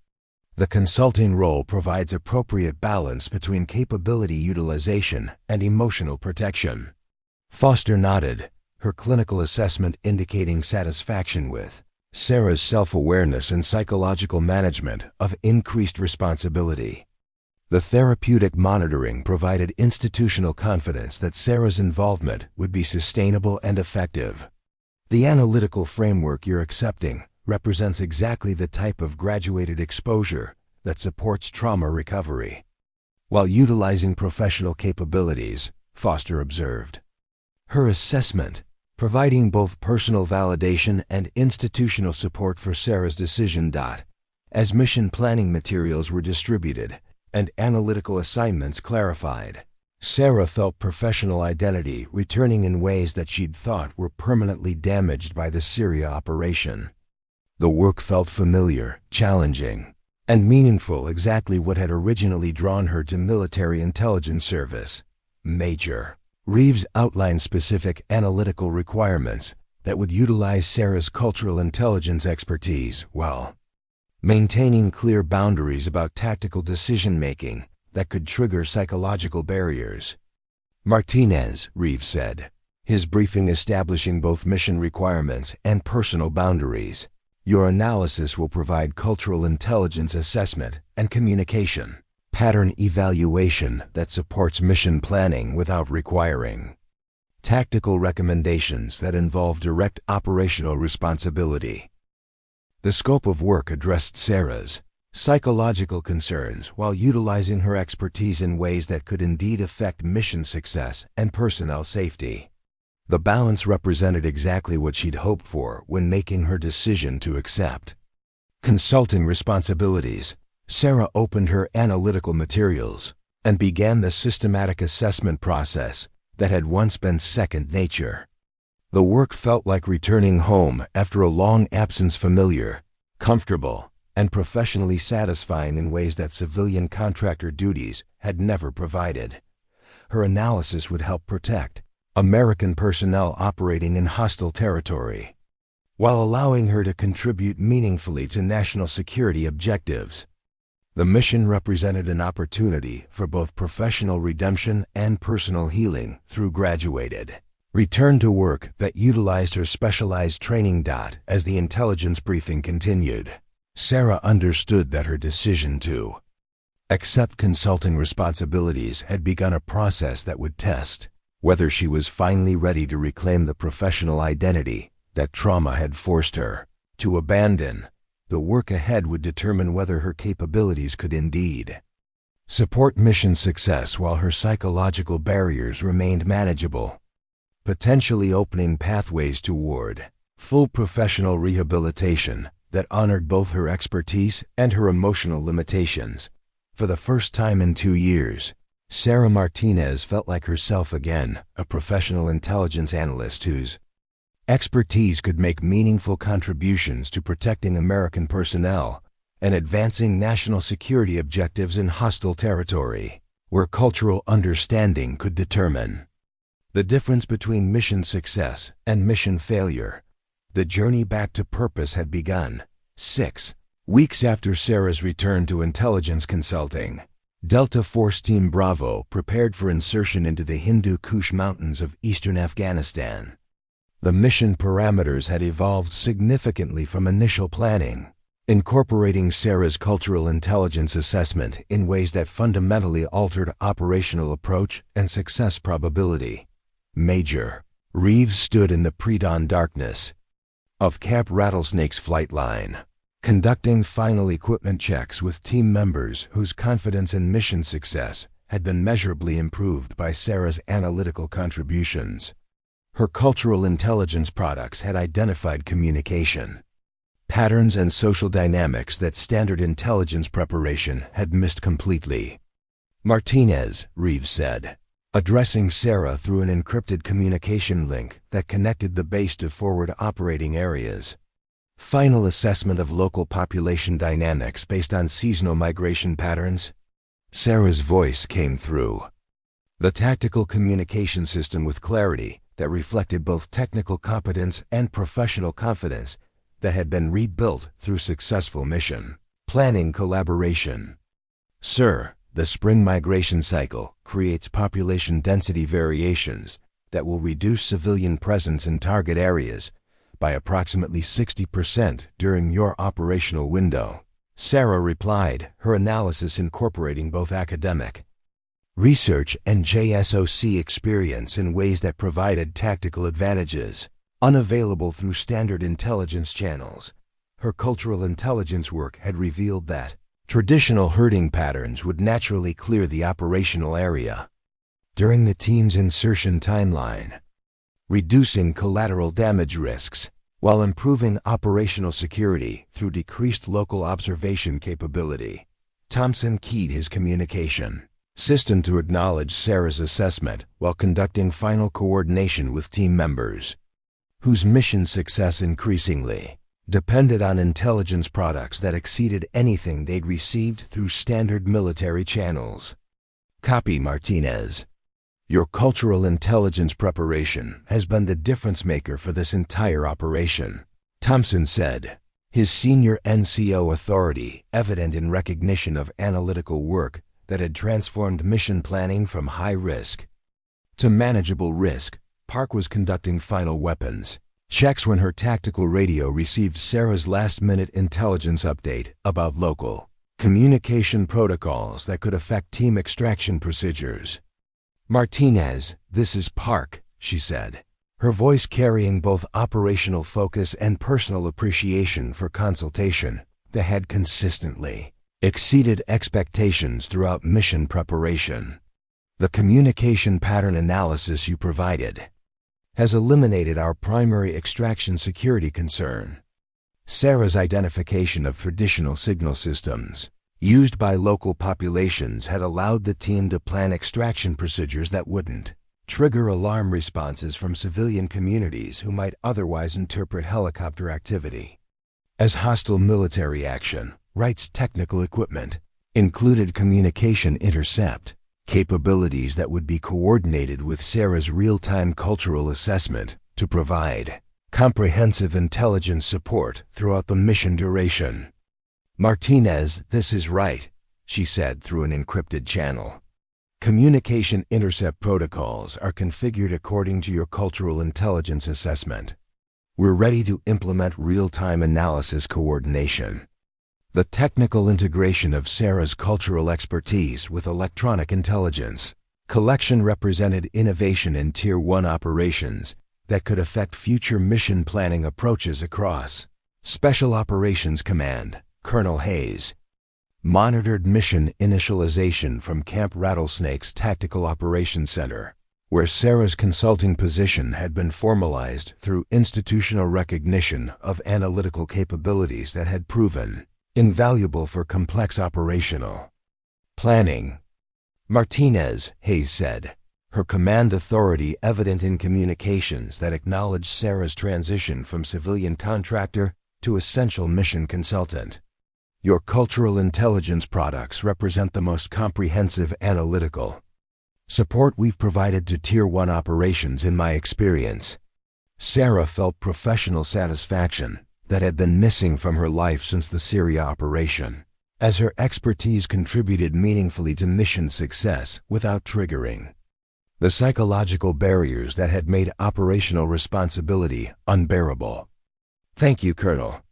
The consulting role provides appropriate balance between capability utilization and emotional protection. Foster nodded, her clinical assessment indicating satisfaction with Sarah's self-awareness and psychological management of increased responsibility. The therapeutic monitoring provided institutional confidence that Sarah's involvement would be sustainable and effective. The analytical framework you're accepting represents exactly the type of graduated exposure that supports trauma recovery, while utilizing professional capabilities, Foster observed. Her assessment, providing both personal validation and institutional support for Sarah's decision. As mission planning materials were distributed and analytical assignments clarified, Sarah felt professional identity returning in ways that she'd thought were permanently damaged by the Syria operation. The work felt familiar, challenging, and meaningful, exactly what had originally drawn her to military intelligence service. Major Reeves outlined specific analytical requirements that would utilize Sarah's cultural intelligence expertise while maintaining clear boundaries about tactical decision-making that could trigger psychological barriers. Martinez, Reeves said, his briefing establishing both mission requirements and personal boundaries. Your analysis will provide cultural intelligence assessment and communication pattern evaluation that supports mission planning without requiring tactical recommendations that involve direct operational responsibility. The scope of work addressed Sarah's psychological concerns while utilizing her expertise in ways that could indeed affect mission success and personnel safety. The balance represented exactly what she'd hoped for when making her decision to accept consulting responsibilities. Sarah opened her analytical materials and began the systematic assessment process that had once been second nature. The work felt like returning home after a long absence, familiar, comfortable, and professionally satisfying in ways that civilian contractor duties had never provided. Her analysis would help protect American personnel operating in hostile territory. while allowing her to contribute meaningfully to national security objectives. The mission represented an opportunity for both professional redemption and personal healing through graduated return to work that utilized her specialized training. As the intelligence briefing continued, Sarah understood that her decision to accept consulting responsibilities had begun a process that would test whether she was finally ready to reclaim the professional identity that trauma had forced her to abandon. The work ahead would determine whether her capabilities could indeed support mission success while her psychological barriers remained manageable, potentially opening pathways toward full professional rehabilitation that honored both her expertise and her emotional limitations. For the first time in 2 years, Sarah Martinez felt like herself again, a professional intelligence analyst whose expertise could make meaningful contributions to protecting American personnel and advancing national security objectives in hostile territory, where cultural understanding could determine the difference between mission success and mission failure. The journey back to purpose had begun. 6 weeks after Sarah's return to intelligence consulting, Delta Force Team Bravo prepared for insertion into the Hindu Kush Mountains of eastern Afghanistan. The mission parameters had evolved significantly from initial planning, incorporating Sarah's cultural intelligence assessment in ways that fundamentally altered operational approach and success probability. Major Reeves stood in the pre-dawn darkness of Camp Rattlesnake's flight line, conducting final equipment checks with team members whose confidence in mission success had been measurably improved by Sarah's analytical contributions. Her cultural intelligence products had identified communication patterns and social dynamics that standard intelligence preparation had missed completely. Martinez, Reeves said, addressing Sarah through an encrypted communication link that connected the base to forward operating areas. Final assessment of local population dynamics based on seasonal migration patterns. Sarah's voice came through the tactical communication system with clarity that reflected both technical competence and professional confidence that had been rebuilt through successful mission planning collaboration. Sir, the spring migration cycle creates population density variations that will reduce civilian presence in target areas by approximately 60% during your operational window. Sarah replied, her analysis incorporating both academic research and JSOC experience in ways that provided tactical advantages unavailable through standard intelligence channels. Her cultural intelligence work had revealed that traditional herding patterns would naturally clear the operational area during the team's insertion timeline, reducing collateral damage risks while improving operational security through decreased local observation capability. Thompson keyed his communication system to acknowledge Sarah's assessment while conducting final coordination with team members whose mission success increasingly depended on intelligence products that exceeded anything they'd received through standard military channels. Copy, Martinez. Your cultural intelligence preparation has been the difference maker for this entire operation, Thompson said, his senior NCO authority evident in recognition of analytical work that had transformed mission planning from high risk to manageable risk. Park was conducting final weapons checks when her tactical radio received Sarah's last-minute intelligence update about local communication protocols that could affect team extraction procedures. Martinez, this is Park, she said, her voice carrying both operational focus and personal appreciation for consultation that had consistently exceeded expectations throughout mission preparation. The communication pattern analysis you provided has eliminated our primary extraction security concern. Sarah's identification of traditional signal systems used by local populations had allowed the team to plan extraction procedures that wouldn't trigger alarm responses from civilian communities who might otherwise interpret helicopter activity as hostile military action. Wright's technical equipment included communication intercept capabilities that would be coordinated with Sarah's real-time cultural assessment to provide comprehensive intelligence support throughout the mission duration. Martinez, this is right, she said through an encrypted channel. Communication intercept protocols are configured according to your cultural intelligence assessment. We're ready to implement real-time analysis coordination. The technical integration of Sarah's cultural expertise with electronic intelligence collection represented innovation in Tier 1 operations that could affect future mission planning approaches across Special Operations Command, Colonel Hayes. Monitored mission initialization from Camp Rattlesnake's Tactical Operations Center, where Sarah's consulting position had been formalized through institutional recognition of analytical capabilities that had proven invaluable for complex operational planning. Martinez, Hayes said, her command authority evident in communications that acknowledged Sarah's transition from civilian contractor to essential mission consultant. Your cultural intelligence products represent the most comprehensive analytical support we've provided to Tier 1 operations in my experience. Sarah felt professional satisfaction that had been missing from her life since the Syria operation, as her expertise contributed meaningfully to mission success without triggering the psychological barriers that had made operational responsibility unbearable. Thank you, Colonel.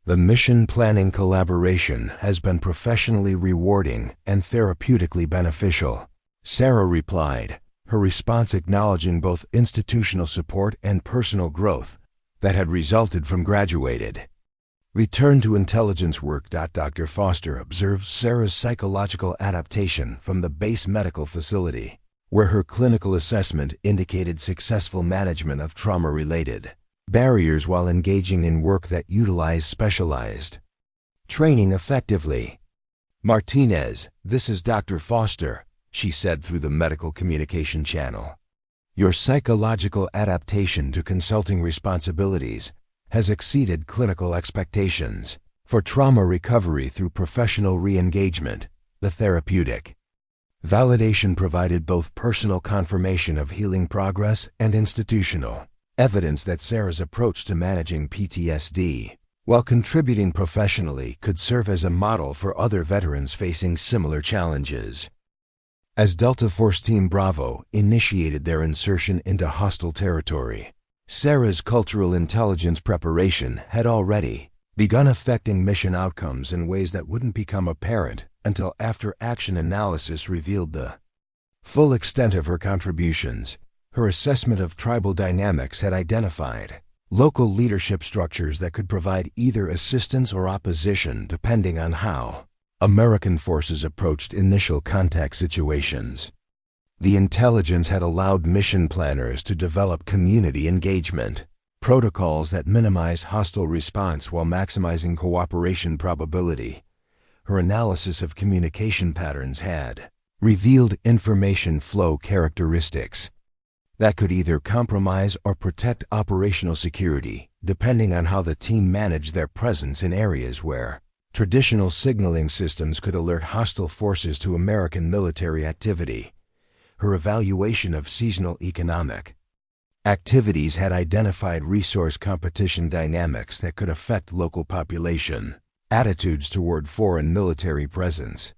The mission planning collaboration has been professionally rewarding and therapeutically beneficial, Sarah replied, her response acknowledging both institutional support and personal growth that had resulted from graduated. Return to intelligence work. Dr. Foster observed Sarah's psychological adaptation from the base medical facility, where her clinical assessment indicated successful management of trauma-related barriers while engaging in work that utilized specialized training effectively. Martinez, this is Dr. Foster, she said through the medical communication channel. Your psychological adaptation to consulting responsibilities has exceeded clinical expectations for trauma recovery through professional re-engagement. The therapeutic validation provided both personal confirmation of healing progress and institutional evidence that Sarah's approach to managing PTSD, while contributing professionally, could serve as a model for other veterans facing similar challenges. As Delta Force Team Bravo initiated their insertion into hostile territory, Sarah's cultural intelligence preparation had already begun affecting mission outcomes in ways that wouldn't become apparent until after-action analysis revealed the full extent of her contributions. Her assessment of tribal dynamics had identified local leadership structures that could provide either assistance or opposition depending on how American forces approached initial contact situations. The intelligence had allowed mission planners to develop community engagement protocols that minimize hostile response while maximizing cooperation probability. Her analysis of communication patterns had revealed information flow characteristics that could either compromise or protect operational security, depending on how the team managed their presence in areas where traditional signaling systems could alert hostile forces to American military activity. Her evaluation of seasonal economic activities had identified resource competition dynamics that could affect local population attitudes toward foreign military presence,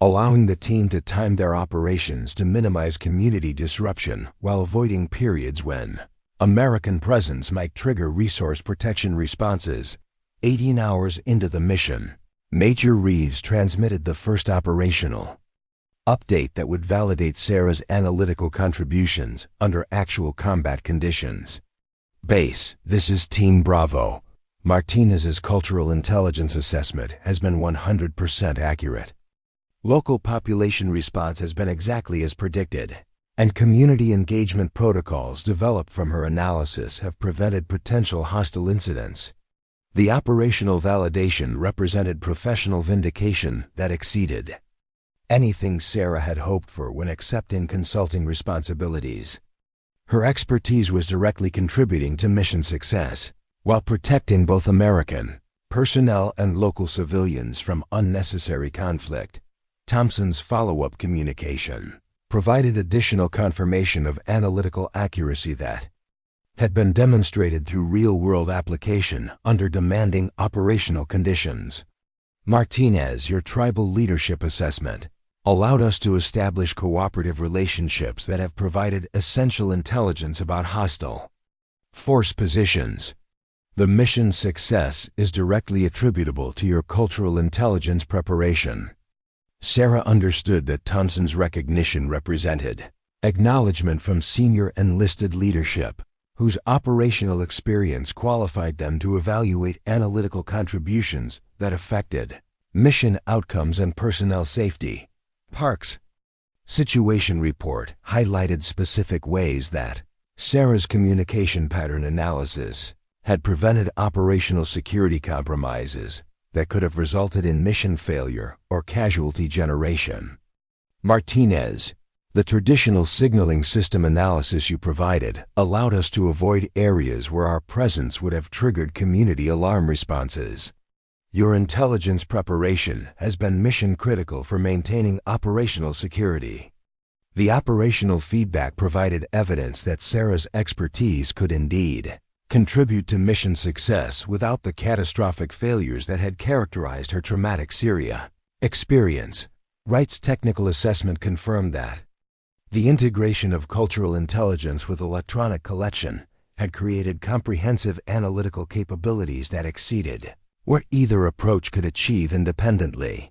allowing the team to time their operations to minimize community disruption while avoiding periods when American presence might trigger resource protection responses. 18 hours into the mission, Major Reeves transmitted the first operational update that would validate Sarah's analytical contributions under actual combat conditions. Base, this is Team Bravo. Martinez's cultural intelligence assessment has been 100% accurate. Local population response has been exactly as predicted, and community engagement protocols developed from her analysis have prevented potential hostile incidents. The operational validation represented professional vindication that exceeded anything Sarah had hoped for when accepting consulting responsibilities. Her expertise was directly contributing to mission success, while protecting both American personnel and local civilians from unnecessary conflict. Thompson's follow-up communication provided additional confirmation of analytical accuracy that had been demonstrated through real-world application under demanding operational conditions. Martinez, your tribal leadership assessment allowed us to establish cooperative relationships that have provided essential intelligence about hostile force positions. The mission's success is directly attributable to your cultural intelligence preparation. Sarah understood that Townsend's recognition represented acknowledgement from senior enlisted leadership, whose operational experience qualified them to evaluate analytical contributions that affected mission outcomes and personnel safety. Park's situation report highlighted specific ways that Sarah's communication pattern analysis had prevented operational security compromises that could have resulted in mission failure or casualty generation. Martinez, the traditional signaling system analysis you provided allowed us to avoid areas where our presence would have triggered community alarm responses. Your intelligence preparation has been mission critical for maintaining operational security. The operational feedback provided evidence that Sarah's expertise could indeed contribute to mission success without the catastrophic failures that had characterized her traumatic Syria experience. Wright's technical assessment confirmed that the integration of cultural intelligence with electronic collection had created comprehensive analytical capabilities that exceeded what either approach could achieve independently.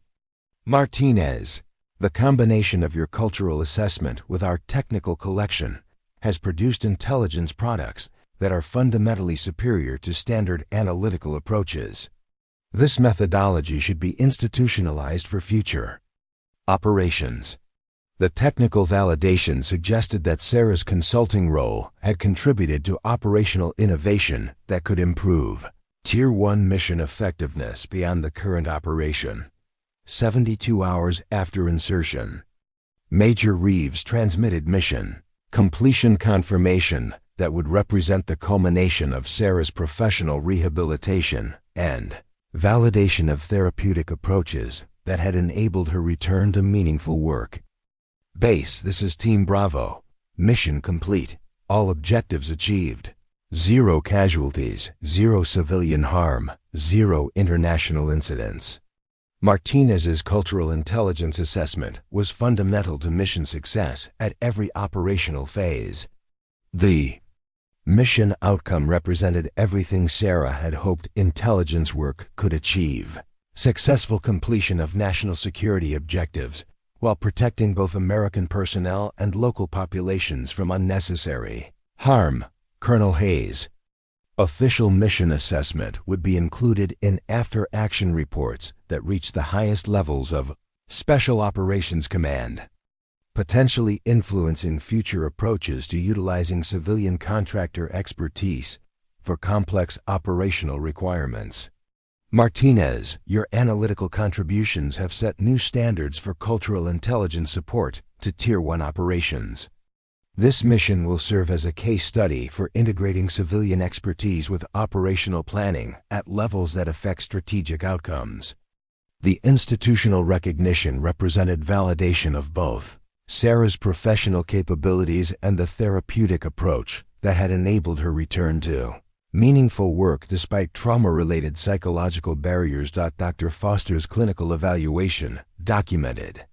Martinez, the combination of your cultural assessment with our technical collection has produced intelligence products that are fundamentally superior to standard analytical approaches. This methodology should be institutionalized for future operations. The technical validation suggested that Sarah's consulting role had contributed to operational innovation that could improve Tier 1 mission effectiveness beyond the current operation. 72 hours after insertion. Major Reeves transmitted mission completion confirmation that would represent the culmination of Sarah's professional rehabilitation and validation of therapeutic approaches that had enabled her return to meaningful work. Base, this is Team Bravo. Mission complete. All objectives achieved. 0 casualties, 0 civilian harm, 0 international incidents. Martinez's cultural intelligence assessment was fundamental to mission success at every operational phase. The mission outcome represented everything Sarah had hoped intelligence work could achieve. Successful completion of national security objectives while protecting both American personnel and local populations from unnecessary harm. Colonel Hayes. Official mission assessment would be included in after-action reports that reach the highest levels of Special Operations Command, potentially influencing future approaches to utilizing civilian contractor expertise for complex operational requirements. Martinez, your analytical contributions have set new standards for cultural intelligence support to Tier 1 operations. This mission will serve as a case study for integrating civilian expertise with operational planning at levels that affect strategic outcomes. The institutional recognition represented validation of both Sarah's professional capabilities and the therapeutic approach that had enabled her return to meaningful work despite trauma-related psychological barriers. Dr. Foster's clinical evaluation documented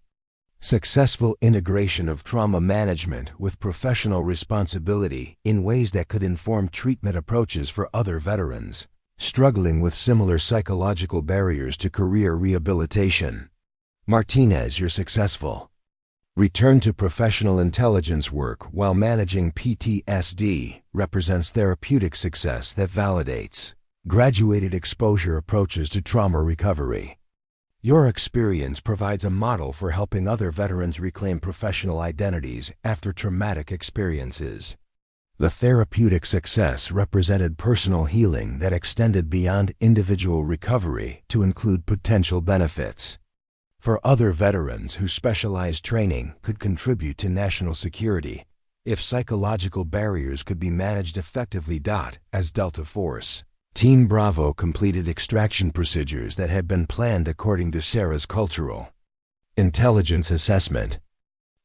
successful integration of trauma management with professional responsibility in ways that could inform treatment approaches for other veterans struggling with similar psychological barriers to career rehabilitation. Martinez, your successful return to professional intelligence work while managing PTSD represents therapeutic success that validates graduated exposure approaches to trauma recovery. Your experience provides a model for helping other veterans reclaim professional identities after traumatic experiences. The therapeutic success represented personal healing that extended beyond individual recovery to include potential benefits for other veterans whose specialized training could contribute to national security if psychological barriers could be managed effectively. As Delta Force, Team Bravo completed extraction procedures that had been planned according to Sarah's cultural intelligence assessment.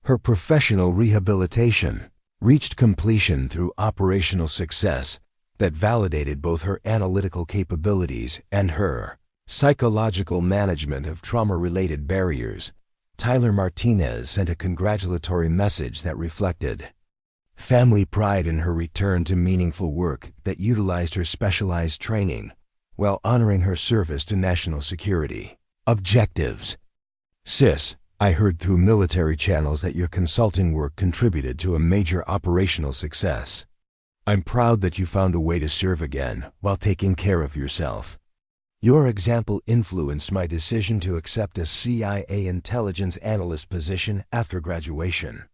Her professional rehabilitation reached completion through operational success that validated both her analytical capabilities and her psychological management of trauma-related barriers. Tyler Martinez sent a congratulatory message that reflected family pride in her return to meaningful work that utilized her specialized training while honoring her service to national security. Objectives. Sis, I heard through military channels that your consulting work contributed to a major operational success. I'm proud that you found a way to serve again while taking care of yourself. Your example influenced my decision to accept a CIA intelligence analyst position after graduation.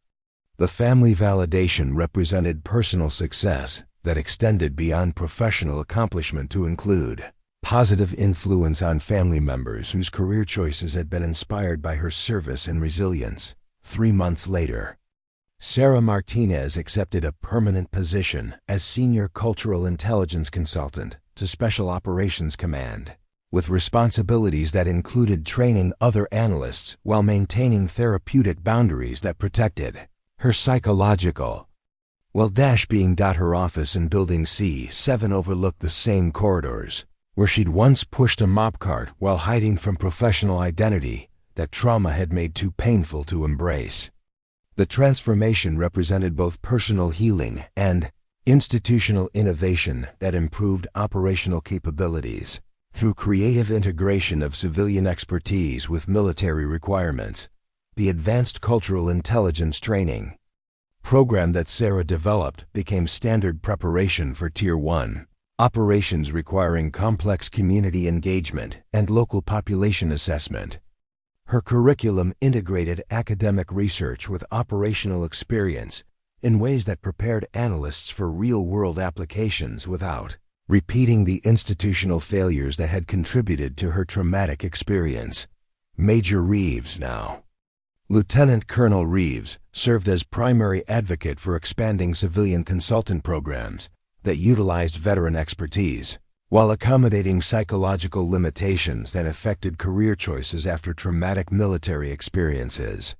The family validation represented personal success that extended beyond professional accomplishment to include positive influence on family members whose career choices had been inspired by her service and resilience. 3 months later, Sarah Martinez accepted a permanent position as Senior Cultural Intelligence Consultant to Special Operations Command, with responsibilities that included training other analysts while maintaining therapeutic boundaries that protected her psychological well-being. Her office in Building C7 overlooked the same corridors where she'd once pushed a mop cart while hiding from professional identity that trauma had made too painful to embrace. The transformation represented both personal healing and institutional innovation that improved operational capabilities through creative integration of civilian expertise with military requirements. The Advanced Cultural Intelligence Training program that Sarah developed became standard preparation for Tier 1 operations requiring complex community engagement and local population assessment. Her curriculum integrated academic research with operational experience in ways that prepared analysts for real-world applications without repeating the institutional failures that had contributed to her traumatic experience. Major Reeves now. Lieutenant Colonel Reeves served as primary advocate for expanding civilian consultant programs that utilized veteran expertise, while accommodating psychological limitations that affected career choices after traumatic military experiences.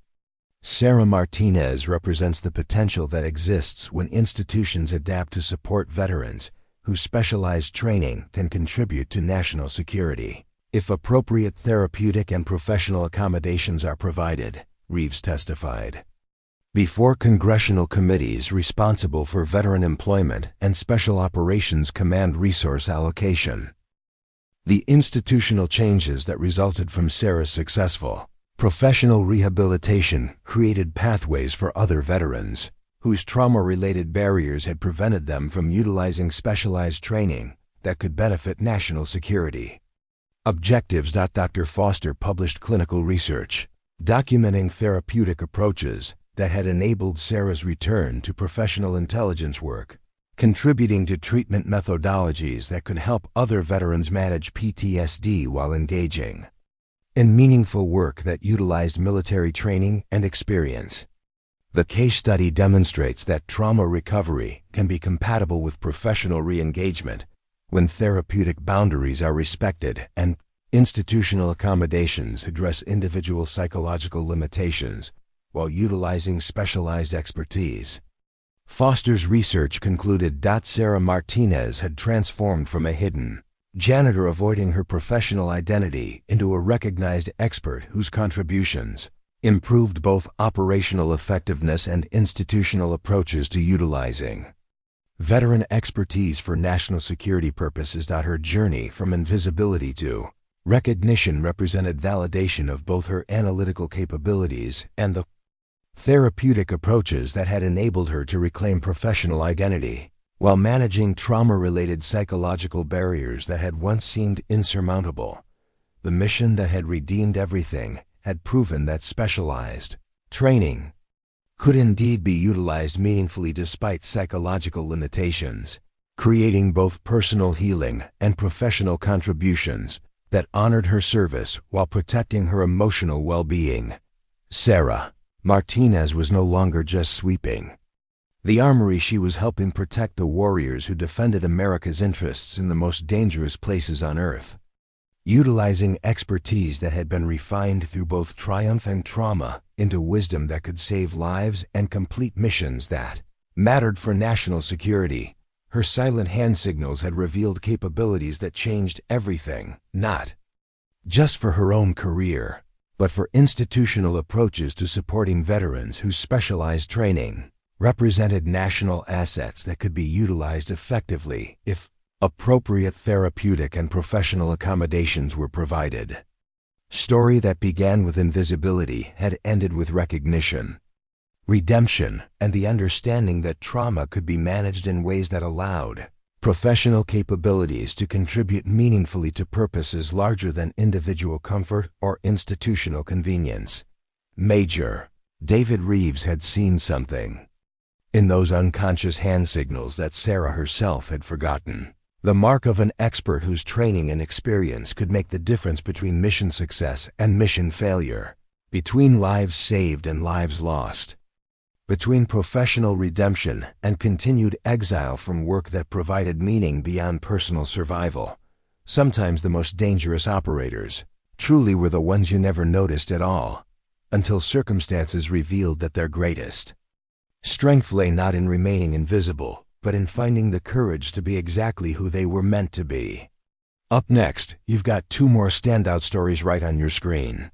Sarah Martinez represents the potential that exists when institutions adapt to support veterans whose specialized training can contribute to national security, if appropriate therapeutic and professional accommodations are provided, Reeves testified before congressional committees responsible for veteran employment and Special Operations Command resource allocation. The institutional changes that resulted from Sarah's successful professional rehabilitation created pathways for other veterans whose trauma-related barriers had prevented them from utilizing specialized training that could benefit national security. Objectives. Dr. Foster published clinical research documenting therapeutic approaches that had enabled Sarah's return to professional intelligence work, contributing to treatment methodologies that could help other veterans manage PTSD while engaging in meaningful work that utilized military training and experience. The case study demonstrates that trauma recovery can be compatible with professional re-engagement when therapeutic boundaries are respected and institutional accommodations address individual psychological limitations while utilizing specialized expertise. Foster's research concluded Sarah Martinez had transformed from a hidden janitor avoiding her professional identity into a recognized expert whose contributions improved both operational effectiveness and institutional approaches to utilizing veteran expertise for national security purposes. Her journey from invisibility to recognition represented validation of both her analytical capabilities and the therapeutic approaches that had enabled her to reclaim professional identity, while managing trauma-related psychological barriers that had once seemed insurmountable. The mission that had redeemed everything had proven that specialized training could indeed be utilized meaningfully despite psychological limitations, creating both personal healing and professional contributions that honored her service while protecting her emotional well-being. Sarah Martinez was no longer just sweeping the armory. She was helping protect the warriors who defended America's interests in the most dangerous places on earth, utilizing expertise that had been refined through both triumph and trauma into wisdom that could save lives and complete missions that mattered for national security. Her silent hand signals had revealed capabilities that changed everything, not just for her own career, but for institutional approaches to supporting veterans whose specialized training represented national assets that could be utilized effectively if appropriate therapeutic and professional accommodations were provided. Story that began with invisibility had ended with recognition, redemption, and the understanding that trauma could be managed in ways that allowed professional capabilities to contribute meaningfully to purposes larger than individual comfort or institutional convenience. Major David Reeves had seen something in those unconscious hand signals that Sarah herself had forgotten. The mark of an expert whose training and experience could make the difference between mission success and mission failure, between lives saved and lives lost, between professional redemption and continued exile from work that provided meaning beyond personal survival. Sometimes the most dangerous operators truly were the ones you never noticed at all, until circumstances revealed that their greatest strength lay not in remaining invisible, but in finding the courage to be exactly who they were meant to be. Up next, you've got 2 more standout stories right on your screen.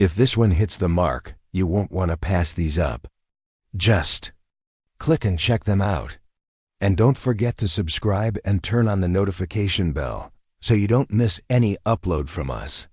If this one hits the mark, you won't want to pass these up. Just click and check them out. And don't forget to subscribe and turn on the notification bell so you don't miss any upload from us.